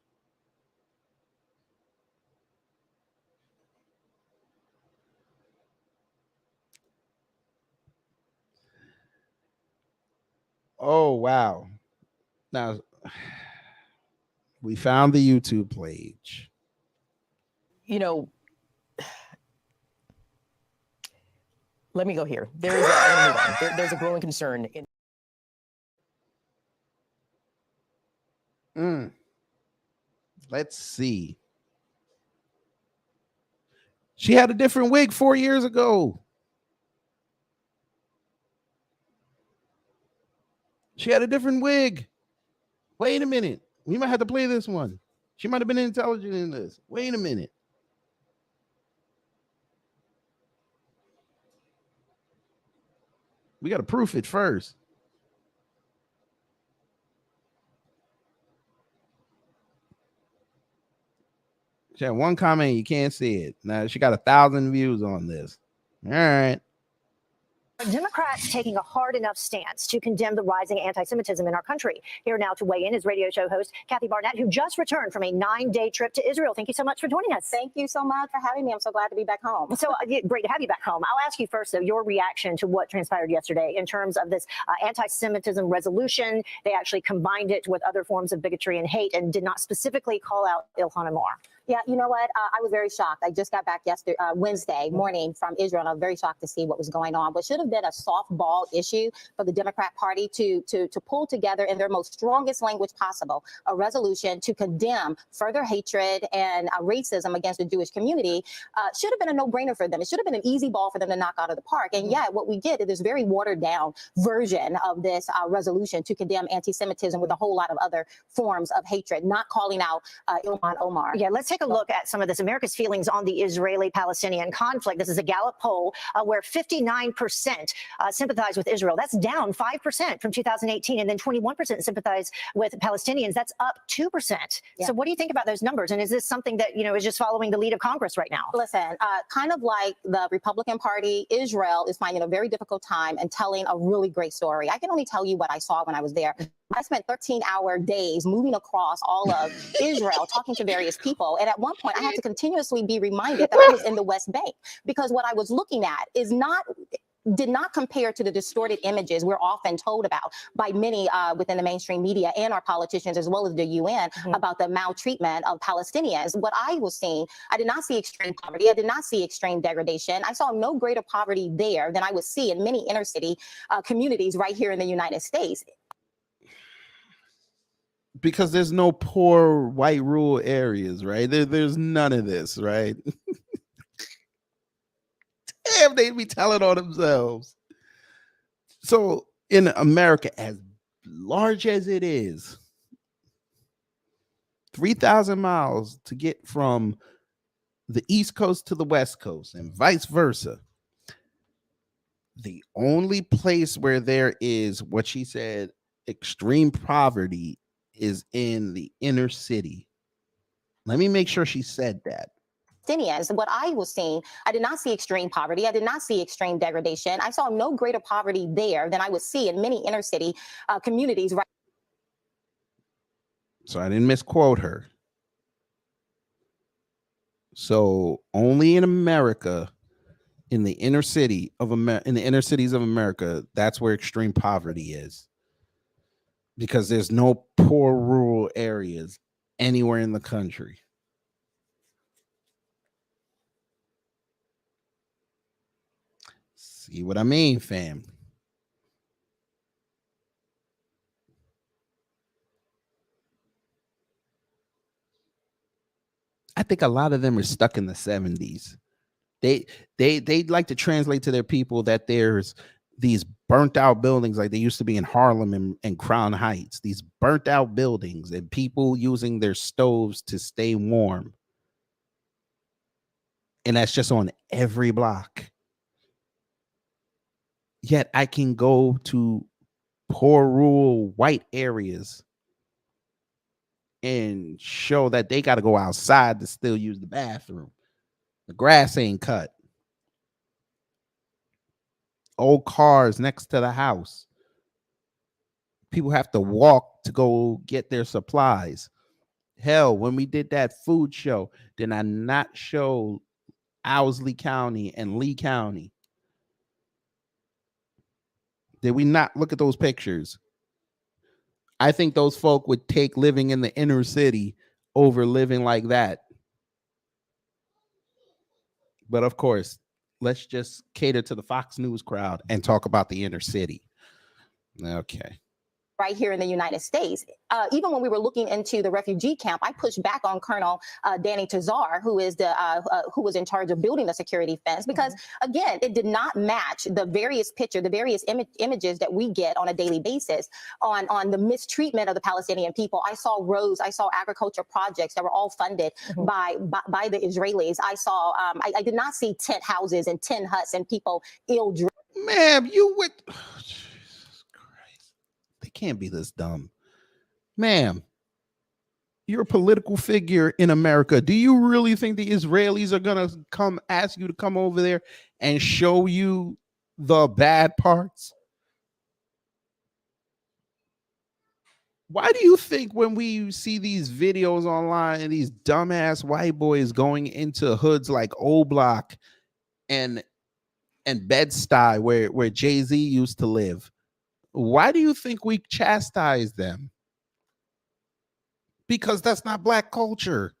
Oh, wow. Now, we found the YouTube page. You know, let me go here. There's I'm gonna move on. There's a growing concern in Let's see. She had a different wig 4 years ago. She had a different wig. Wait a minute. We might have to play this one. She might have been intelligent in this. Wait a minute. We got to proof it first. She had one comment. You can't see it. Now she got 1,000 views on this. All right. Are Democrats taking a hard enough stance to condemn the rising anti-Semitism in our country? Here now to weigh in is radio show host Kathy Barnette, who just returned from a 9-day trip to Israel. Thank you so much for joining us. Thank you so much for having me. I'm so glad to be back home. So great to have you back home. I'll ask you first, though, your reaction to what transpired yesterday in terms of this anti-Semitism resolution. They actually combined it with other forms of bigotry and hate and did not specifically call out Ilhan Omar. Yeah, you know what? I was very shocked. I just got back Wednesday morning from Israel, and I was very shocked to see what was going on. What should have been a softball issue for the Democrat Party to pull together in their most strongest language possible a resolution to condemn further hatred and racism against the Jewish community should have been a no-brainer for them. It should have been an easy ball for them to knock out of the park. And yet, what we get is this very watered-down version of this resolution to condemn anti-Semitism with a whole lot of other forms of hatred, not calling out Ilhan Omar. Yeah, let's take take a look at some of this. America's feelings on the Israeli-Palestinian conflict. This is a Gallup poll where 59% sympathize with Israel. That's down 5% from 2018, and then 21% sympathize with Palestinians. That's up 2%. Yeah. So what do you think about those numbers? And is this something that, is just following the lead of Congress right now? Listen, kind of like the Republican Party, Israel is finding a very difficult time and telling a really great story. I can only tell you what I saw when I was there. I spent 13-hour days moving across all of Israel, talking to various people. And at one point, I had to continuously be reminded that I was in the West Bank, because what I was looking at did not compare to the distorted images we're often told about by many within the mainstream media and our politicians, as well as the UN, about the maltreatment of Palestinians. What I was seeing, I did not see extreme poverty. I did not see extreme degradation. I saw no greater poverty there than I would see in many inner city communities right here in the United States. Because there's no poor white rural areas, right? There's none of this, right? Damn, they be telling on themselves. So in America, as large as it is, 3,000 miles to get from the East Coast to the West Coast and vice versa. The only place where there is what she said, extreme poverty, is in the inner city. Let me make sure she said that. What I was seeing, I did not see extreme poverty. I did not see extreme degradation. I saw no greater poverty there than I would see in many inner city communities. Right. So I didn't misquote her. So only in America, in the inner city of in the inner cities of America, that's where extreme poverty is. Because there's no poor rural areas anywhere in the country. See what I mean, fam? I think a lot of them are stuck in the 70s. They like to translate to their people that there's these burnt out buildings like they used to be in Harlem and Crown Heights, these burnt out buildings and people using their stoves to stay warm. And that's just on every block. Yet I can go to poor rural white areas and show that they got to go outside to still use the bathroom. The grass ain't cut. Old cars next to the house. People have to walk to go get their supplies. Hell, when we did that food show, did I not show Owsley County and Lee County? Did we not look at those pictures? I think those folk would take living in the inner city over living like that. But of course, let's just cater to the Fox News crowd and talk about the inner city. Okay. Right here in the United States. Even when we were looking into the refugee camp, I pushed back on Colonel Danny Tazar, who was in charge of building the security fence, because again, it did not match the various images that we get on a daily basis on the mistreatment of the Palestinian people. I saw roads, I saw agriculture projects that were all funded by the Israelis. I saw, I did not see tent houses and tin huts and people ill-dressed. Ma'am, you would. They can't be this dumb. Ma'am, you're a political figure in America. Do you really think the Israelis are going to come ask you to come over there and show you the bad parts? Why do you think when we see these videos online and these dumbass white boys going into hoods like O Block and Bed-Stuy, where Jay-Z used to live, why do you think we chastise them? Because that's not black culture.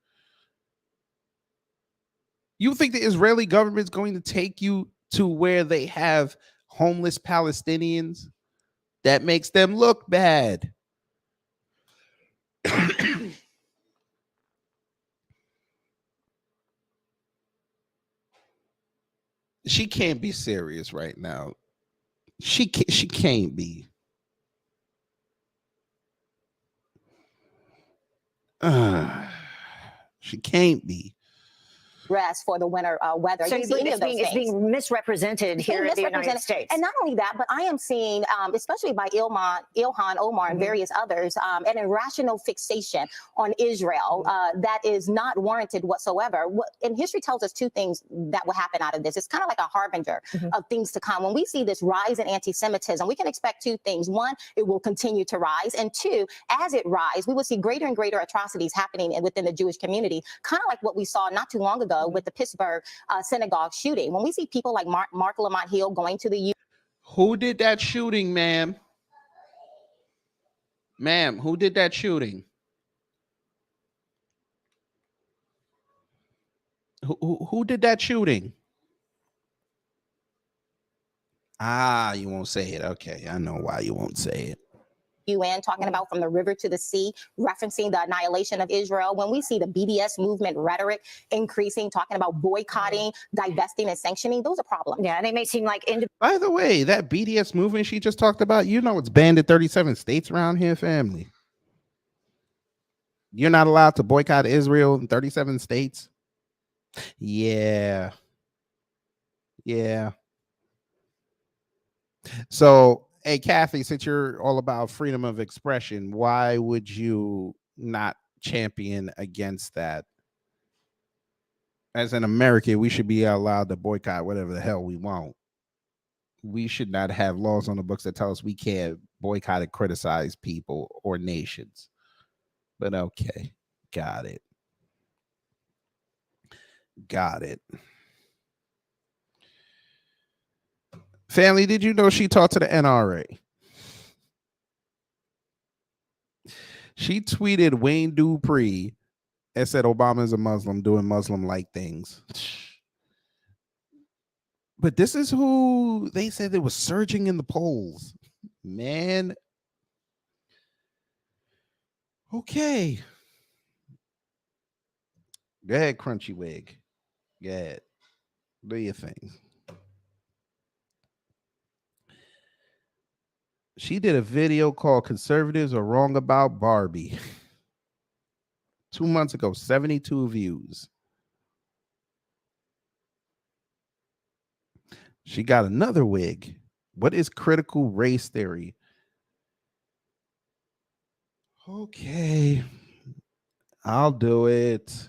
You think the Israeli government is going to take you to where they have homeless Palestinians? That makes them look bad. She can't be serious right now. She can't be. She can't be. Rest for the winter weather. So You see any of those it's things. being misrepresented here in the United States. And not only that, but I am seeing, especially by Ilhan Omar and various others, an irrational fixation on Israel that is not warranted whatsoever. And history tells us two things that will happen out of this. It's kind of like a harbinger of things to come. When we see this rise in anti-Semitism, we can expect two things. One, it will continue to rise. And two, as it rises, we will see greater and greater atrocities happening within the Jewish community, kind of like what we saw not too long ago with the Pittsburgh synagogue shooting. When we see people like Mark Lamont Hill going to the Who did that shooting, ma'am? Ma'am, who did that shooting? Who did that shooting? Ah, you won't say it. Okay, I know why you won't say it. UN talking about from the river to the sea, referencing the annihilation of Israel. When we see the BDS movement rhetoric increasing, talking about boycotting, divesting, and sanctioning, those are problems. Yeah, and it may seem like By the way, that BDS movement she just talked about, you know it's banned in 37 states around here, family. You're not allowed to boycott Israel in 37 states. Yeah. Yeah. So, hey, Kathy, since you're all about freedom of expression, why would you not champion against that? As an American, we should be allowed to boycott whatever the hell we want. We should not have laws on the books that tell us we can't boycott and criticize people or nations. But okay, got it. Got it. Family, did you know she talked to the NRA? She tweeted Wayne Dupree and said Obama is a Muslim doing Muslim-like things. But this is who they said it was surging in the polls. Man. Okay. Go ahead, Crunchy Wig. Go ahead. Do your thing. She did a video called Conservatives Are Wrong About Barbie. 2 months ago, 72 views. She got another wig. What is critical race theory? Okay. I'll do it.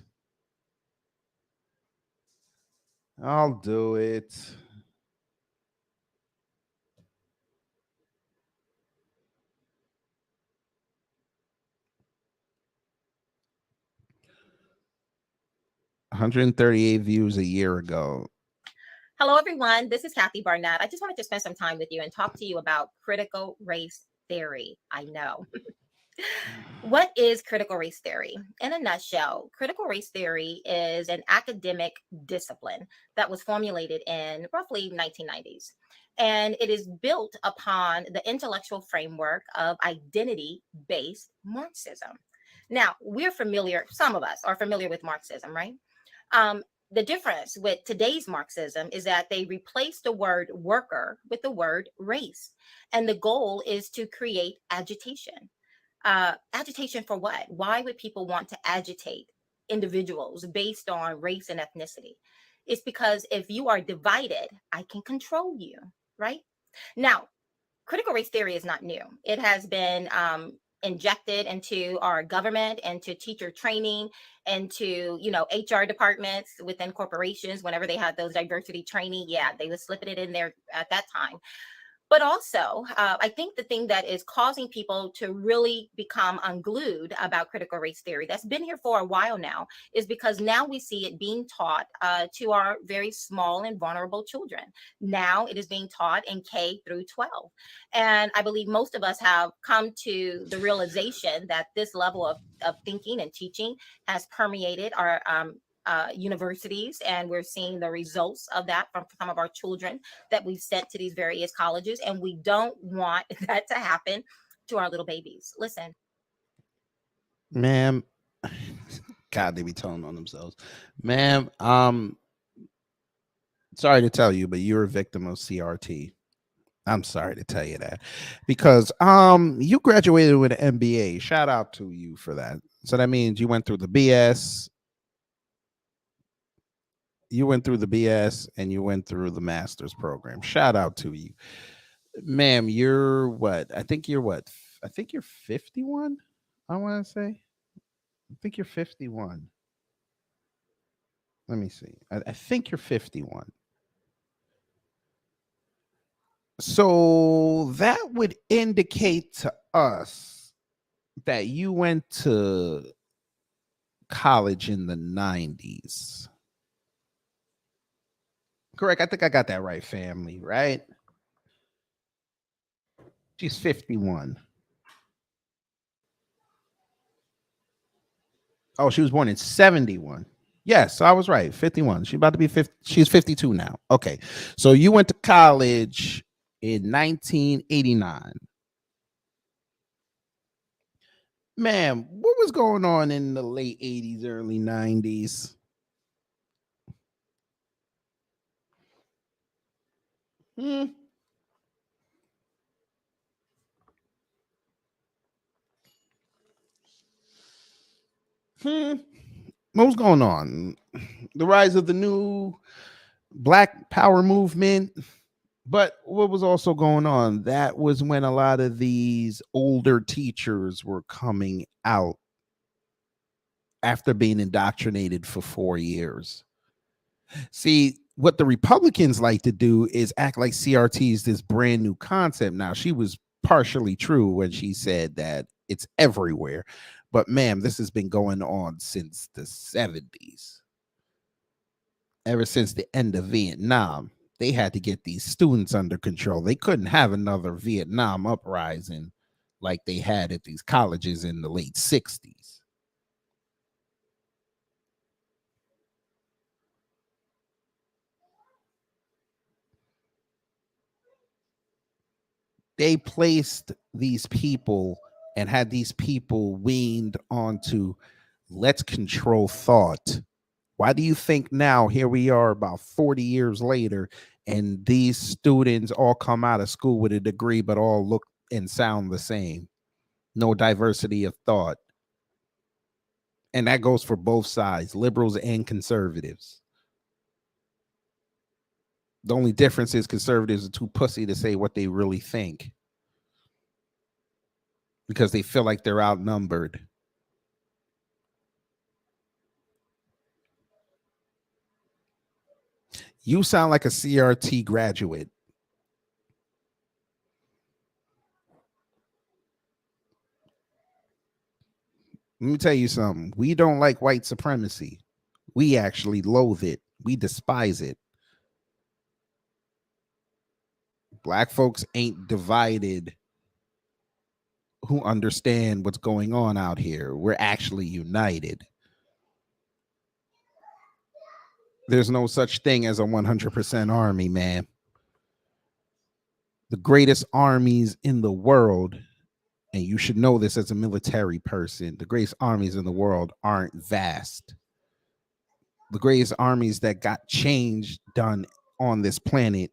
I'll do it. $138 views a year ago. Hello, everyone. This is Kathy Barnette. I just wanted to spend some time with you and talk to you about critical race theory. I know. What is critical race theory? In a nutshell, critical race theory is an academic discipline that was formulated in roughly 1990s. And it is built upon the intellectual framework of identity-based Marxism. Now, we're familiar, some of us are familiar with Marxism, right? The difference with today's Marxism is that they replace the word worker with the word race. And the goal is to create agitation. Agitation for what? Why would people want to agitate individuals based on race and ethnicity? It's because if you are divided, I can control you, right? Now, critical race theory is not new. It has been injected into our government, into teacher training, into, HR departments within corporations. Whenever they had those diversity training, they were slipping it in there at that time. But also, I think the thing that is causing people to really become unglued about critical race theory, that's been here for a while now, is because now we see it being taught to our very small and vulnerable children. Now it is being taught in K through 12. And I believe most of us have come to the realization that this level of thinking and teaching has permeated our universities, and we're seeing the results of that from some of our children that we've sent to these various colleges, and we don't want that to happen to our little babies. Listen, ma'am. God, they be telling on themselves. Ma'am, sorry to tell you, but you're a victim of CRT. I'm sorry to tell you that, because you graduated with an MBA. Shout out to you for that. So that means you went through the BS You went through the BS and you went through the master's program. Shout out to you. Ma'am, you're what? I think you're what? I think you're 51. I want to say. I think you're 51. Let me see. I think you're 51. So that would indicate to us that you went to college in the 90s. Correct. I think I got that right, family, right? She's 51. Oh, she was born in 71. Yes, I was right. 51. She's about to be 50. She's 52 now. Okay. So you went to college in 1989. Ma'am, what was going on in the late 80s, early 90s? What was going on? The rise of the new Black Power movement. But what was also going on? That was when a lot of these older teachers were coming out after being indoctrinated for 4 years. See, what the Republicans like to do is act like CRT is this brand new concept. Now, she was partially true when she said that it's everywhere. But ma'am, this has been going on since the 70s. Ever since the end of Vietnam, they had to get these students under control. They couldn't have another Vietnam uprising like they had at these colleges in the late 60s. They placed these people and had these people weaned onto let's control thought. Why do you think now here we are about 40 years later and these students all come out of school with a degree but all look and sound the same? No diversity of thought. And that goes for both sides, liberals and conservatives. The only difference is conservatives are too pussy to say what they really think because they feel like they're outnumbered. You sound like a CRT graduate. Let me tell you something. We don't like white supremacy. We actually loathe it. We despise it. Black folks ain't divided who understand what's going on out here. We're actually united. There's no such thing as a 100% army, man. The greatest armies in the world, and you should know this as a military person, the greatest armies in the world aren't vast. The greatest armies that got change done on this planet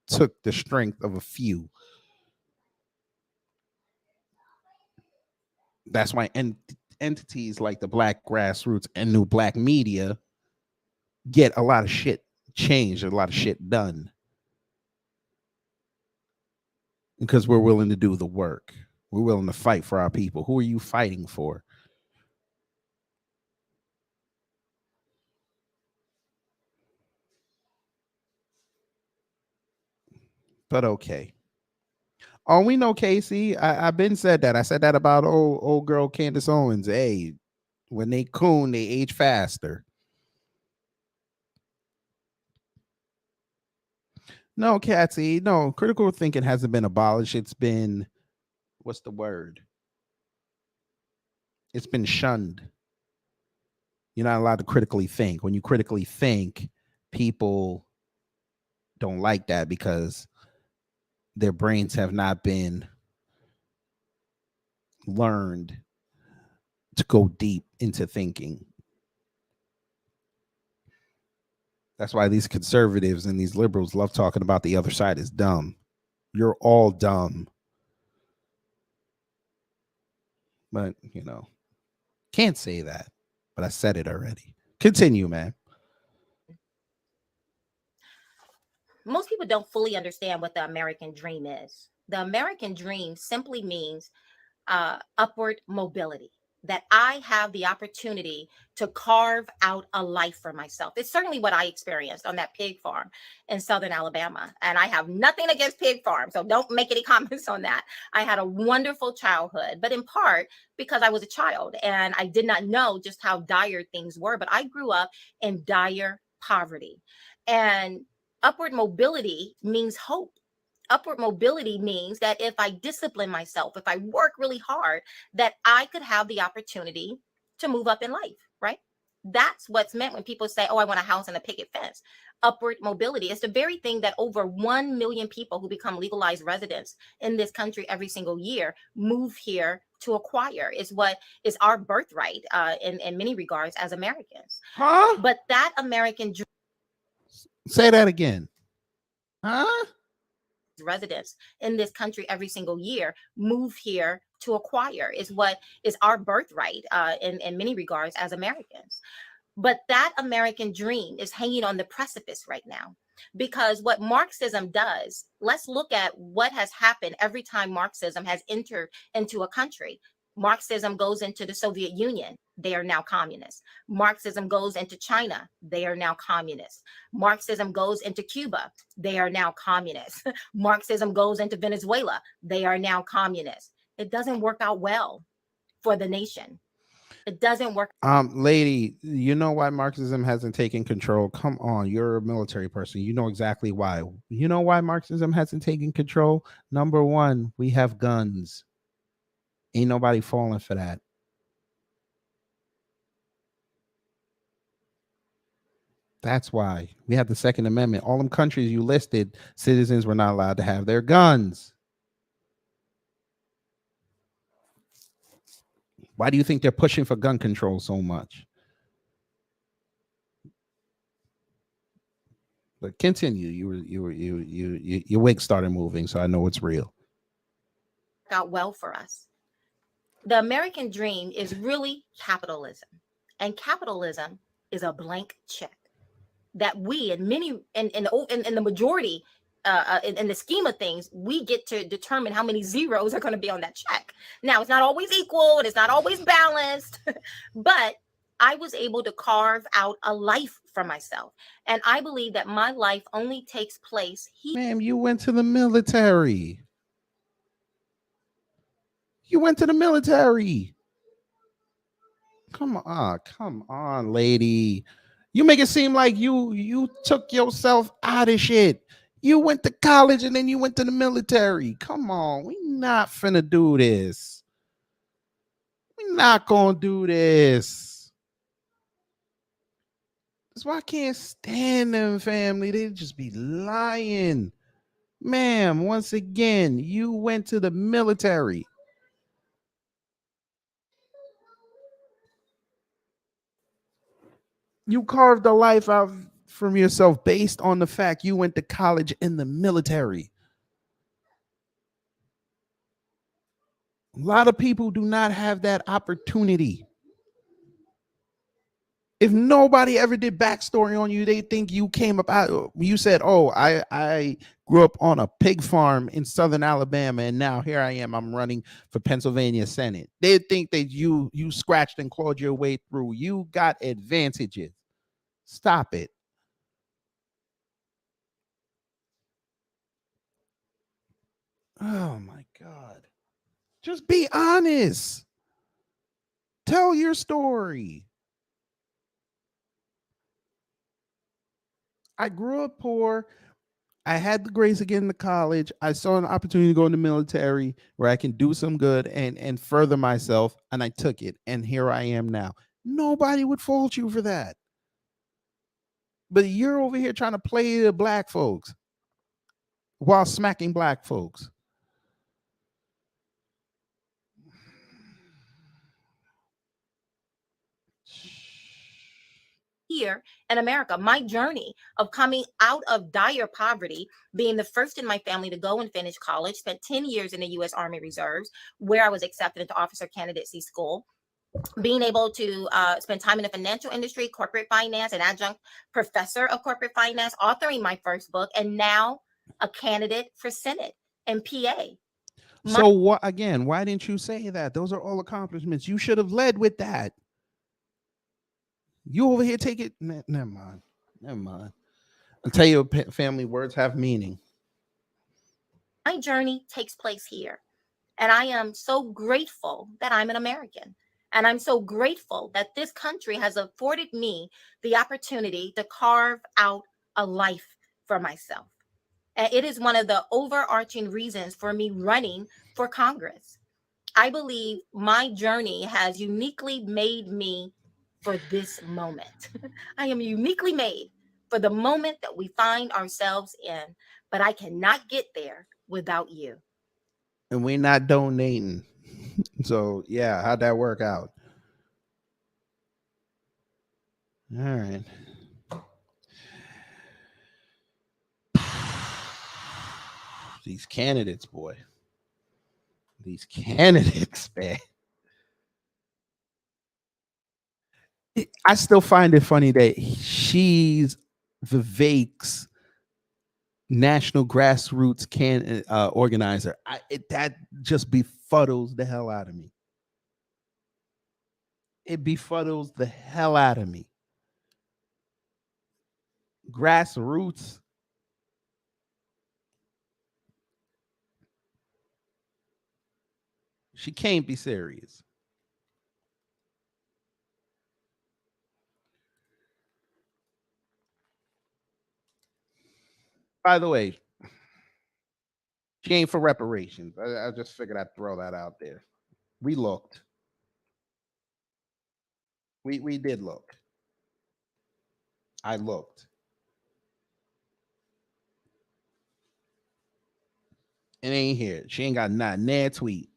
took the strength of a few. That's why entities like the Black Grassroots and New Black Media get a lot of shit changed, a lot of shit done. Because we're willing to do the work. We're willing to fight for our people. Who are you fighting for? But okay. Oh, we know Casey. I've been said that. I said that about old girl Candace Owens. Hey, when they coon, they age faster. No, Catsy. No, critical thinking hasn't been abolished. It's been, what's the word? It's been shunned. You're not allowed to critically think. When you critically think, people don't like that because their brains have not been learned to go deep into thinking. That's why these conservatives and these liberals love talking about the other side is dumb. You're all dumb. But, you know, can't say that. But I said it already. Continue, man. most people don't fully understand what the American dream is. The American dream simply means upward mobility, that I have the opportunity to carve out a life for myself. It's certainly what I experienced on that pig farm in Southern Alabama. And I have nothing against pig farms, so don't make any comments on that. I had a wonderful childhood, but in part because I was a child and I did not know just how dire things were. But I grew up in dire poverty. And upward mobility means hope. Upward mobility means that if I discipline myself, if I work really hard, that I could have the opportunity to move up in life, right? That's what's meant when people say, oh, I want a house and a picket fence. Upward mobility is the very thing that over 1 million people who become legalized residents in this country every single year move here to acquire, is what is our birthright in many regards as Americans. Huh? But that American dream. Say that again. Huh? Residents in this country every single year move here to acquire, is what is our birthright in many regards as Americans. But that American dream is hanging on the precipice right now, because what Marxism does, let's look at what has happened every time Marxism has entered into a country. Marxism goes into the Soviet Union, they are now communists. Marxism goes into China, they are now communists. Marxism goes into Cuba, they are now communists. Marxism goes into Venezuela, they are now communists. It doesn't work out well for the nation. It doesn't work. Lady, you know why Marxism hasn't taken control? Come on, you're a military person. You know exactly why. You know why Marxism hasn't taken control? Number one, we have guns. Ain't nobody falling for that. That's why we have the Second Amendment. All them countries you listed, citizens were not allowed to have their guns. Why do you think they're pushing for gun control so much? But continue. Your wig started moving, so I know it's real. Out well for us. The American dream is really capitalism, and capitalism is a blank check that we, in the majority, in the scheme of things, we get to determine how many zeros are going to be on that check. Now, it's not always equal and it's not always balanced, but I was able to carve out a life for myself, and I believe that my life only takes place here. Ma'am, you went to the military. You went to the military. Come on, lady. You make it seem like you took yourself out of shit. You went to college and then you went to the military. Come on, we not finna do this. We not gonna do this. That's why I can't stand them, family. They just be lying. Ma'am, once again, you went to the military. You carved a life out from yourself based on the fact you went to college in the military. A lot of people do not have that opportunity. If nobody ever did backstory on you, they think you came up out. You said, "Oh, I grew up on a pig farm in Southern Alabama, and now here I am. I'm running for Pennsylvania Senate." They think that you scratched and clawed your way through. You got advantages. Stop it. Oh my God. Just be honest. Tell your story. I grew up poor. I had the grace to get into college. I saw an opportunity to go in the military where I can do some good and further myself, and I took it. And here I am now. Nobody would fault you for that. But you're over here trying to play the black folks while smacking black folks. Here in America, my journey of coming out of dire poverty, being the first in my family to go and finish college, spent 10 years in the U.S. Army Reserves, where I was accepted into officer candidacy school, being able to spend time in the financial industry, corporate finance, an adjunct professor of corporate finance, authoring my first book, and now a candidate for Senate and PA. So what again? Why didn't you say that? Those are all accomplishments. You should have led with that. You over here take it. Never mind. Never mind. I'll tell you, family, words have meaning. My journey takes place here. And I am so grateful that I'm an American. And I'm so grateful that this country has afforded me the opportunity to carve out a life for myself. And it is one of the overarching reasons for me running for Congress. I believe my journey has uniquely made me for this moment. I am uniquely made for the moment that we find ourselves in, but I cannot get there without you. And we're not donating. So yeah, how'd that work out? All right. These candidates, boy. These candidates, man. I still find it funny that she's Vivek's national grassroots organizer. That just befuddles the hell out of me. It befuddles the hell out of me. Grassroots. She can't be serious. By the way, she ain't for reparations. I just figured I'd throw that out there. We looked. We did look. I looked. It ain't here. She ain't got not a tweet.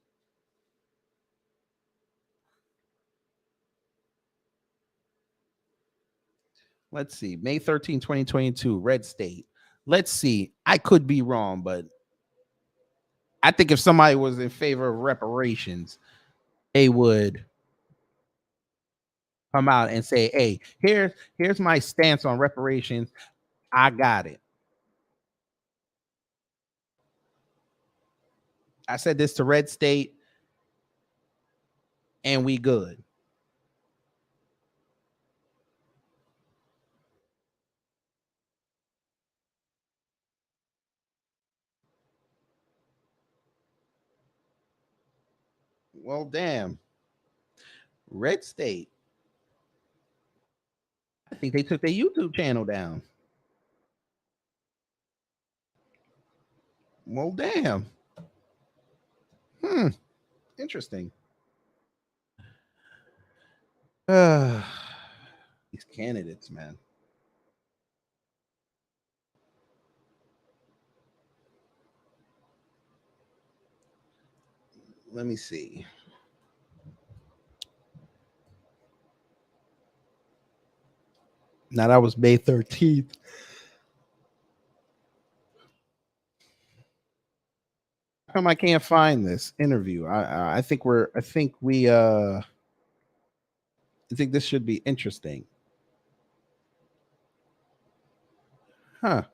Let's see. May 13, 2022, Red State. Let's see. I could be wrong, but I think if somebody was in favor of reparations, they would come out and say, hey, here's my stance on reparations. I got it. I said this to Red State, and we good. Well, damn. Red State. I think they took their YouTube channel down. Well, damn. Interesting. These candidates, man. Let me see. Now that was May 13th. How come I can't find this interview? I think this should be interesting. Huh.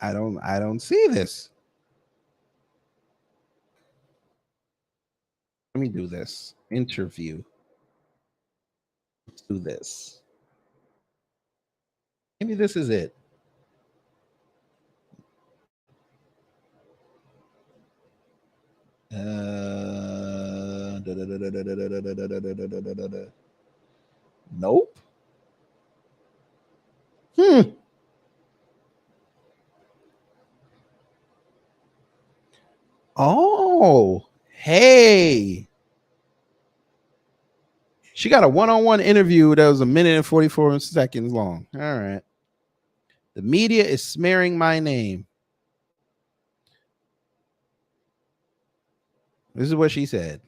I don't see this. Let me do this. Interview. Let's do this. Maybe this is it. Nope. Oh, hey. She got a one-on-one interview that was 1 minute and 44 seconds long. All right. The media is smearing my name. This is what she said.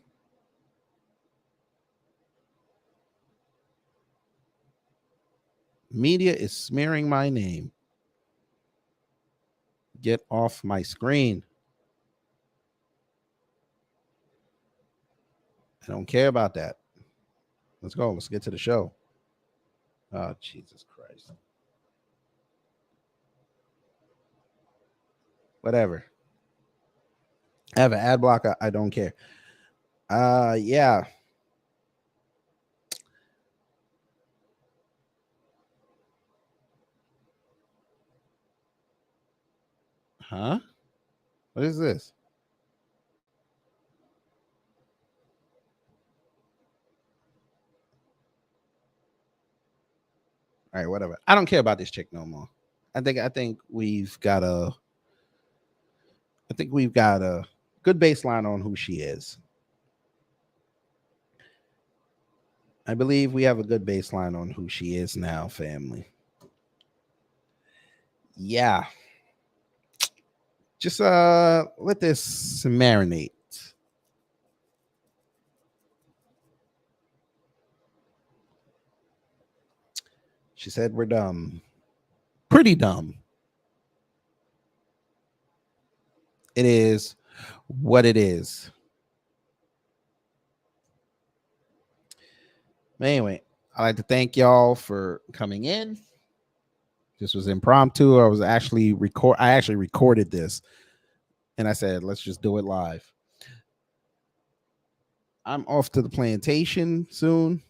Media is smearing my name. Get off my screen. I don't care about that. Let's go. Let's get to the show. Oh, Jesus Christ. Whatever. I have an ad block. I don't care. Yeah. Huh? What is this? All right, whatever. I don't care about this chick no more. I think we've got a good baseline on who she is. I believe we have a good baseline on who she is now, family. Yeah. Just let this marinate. She said we're dumb. Pretty dumb. It is what it is. Anyway, I'd like to thank y'all for coming in. This was impromptu. I actually recorded this, and I said, let's just do it live. I'm off to the plantation soon.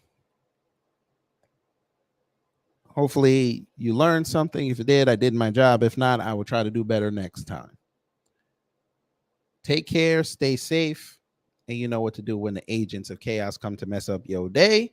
Hopefully you learned something. If you did, I did my job. If not, I will try to do better next time. Take care, stay safe, and you know what to do when the agents of chaos come to mess up your day.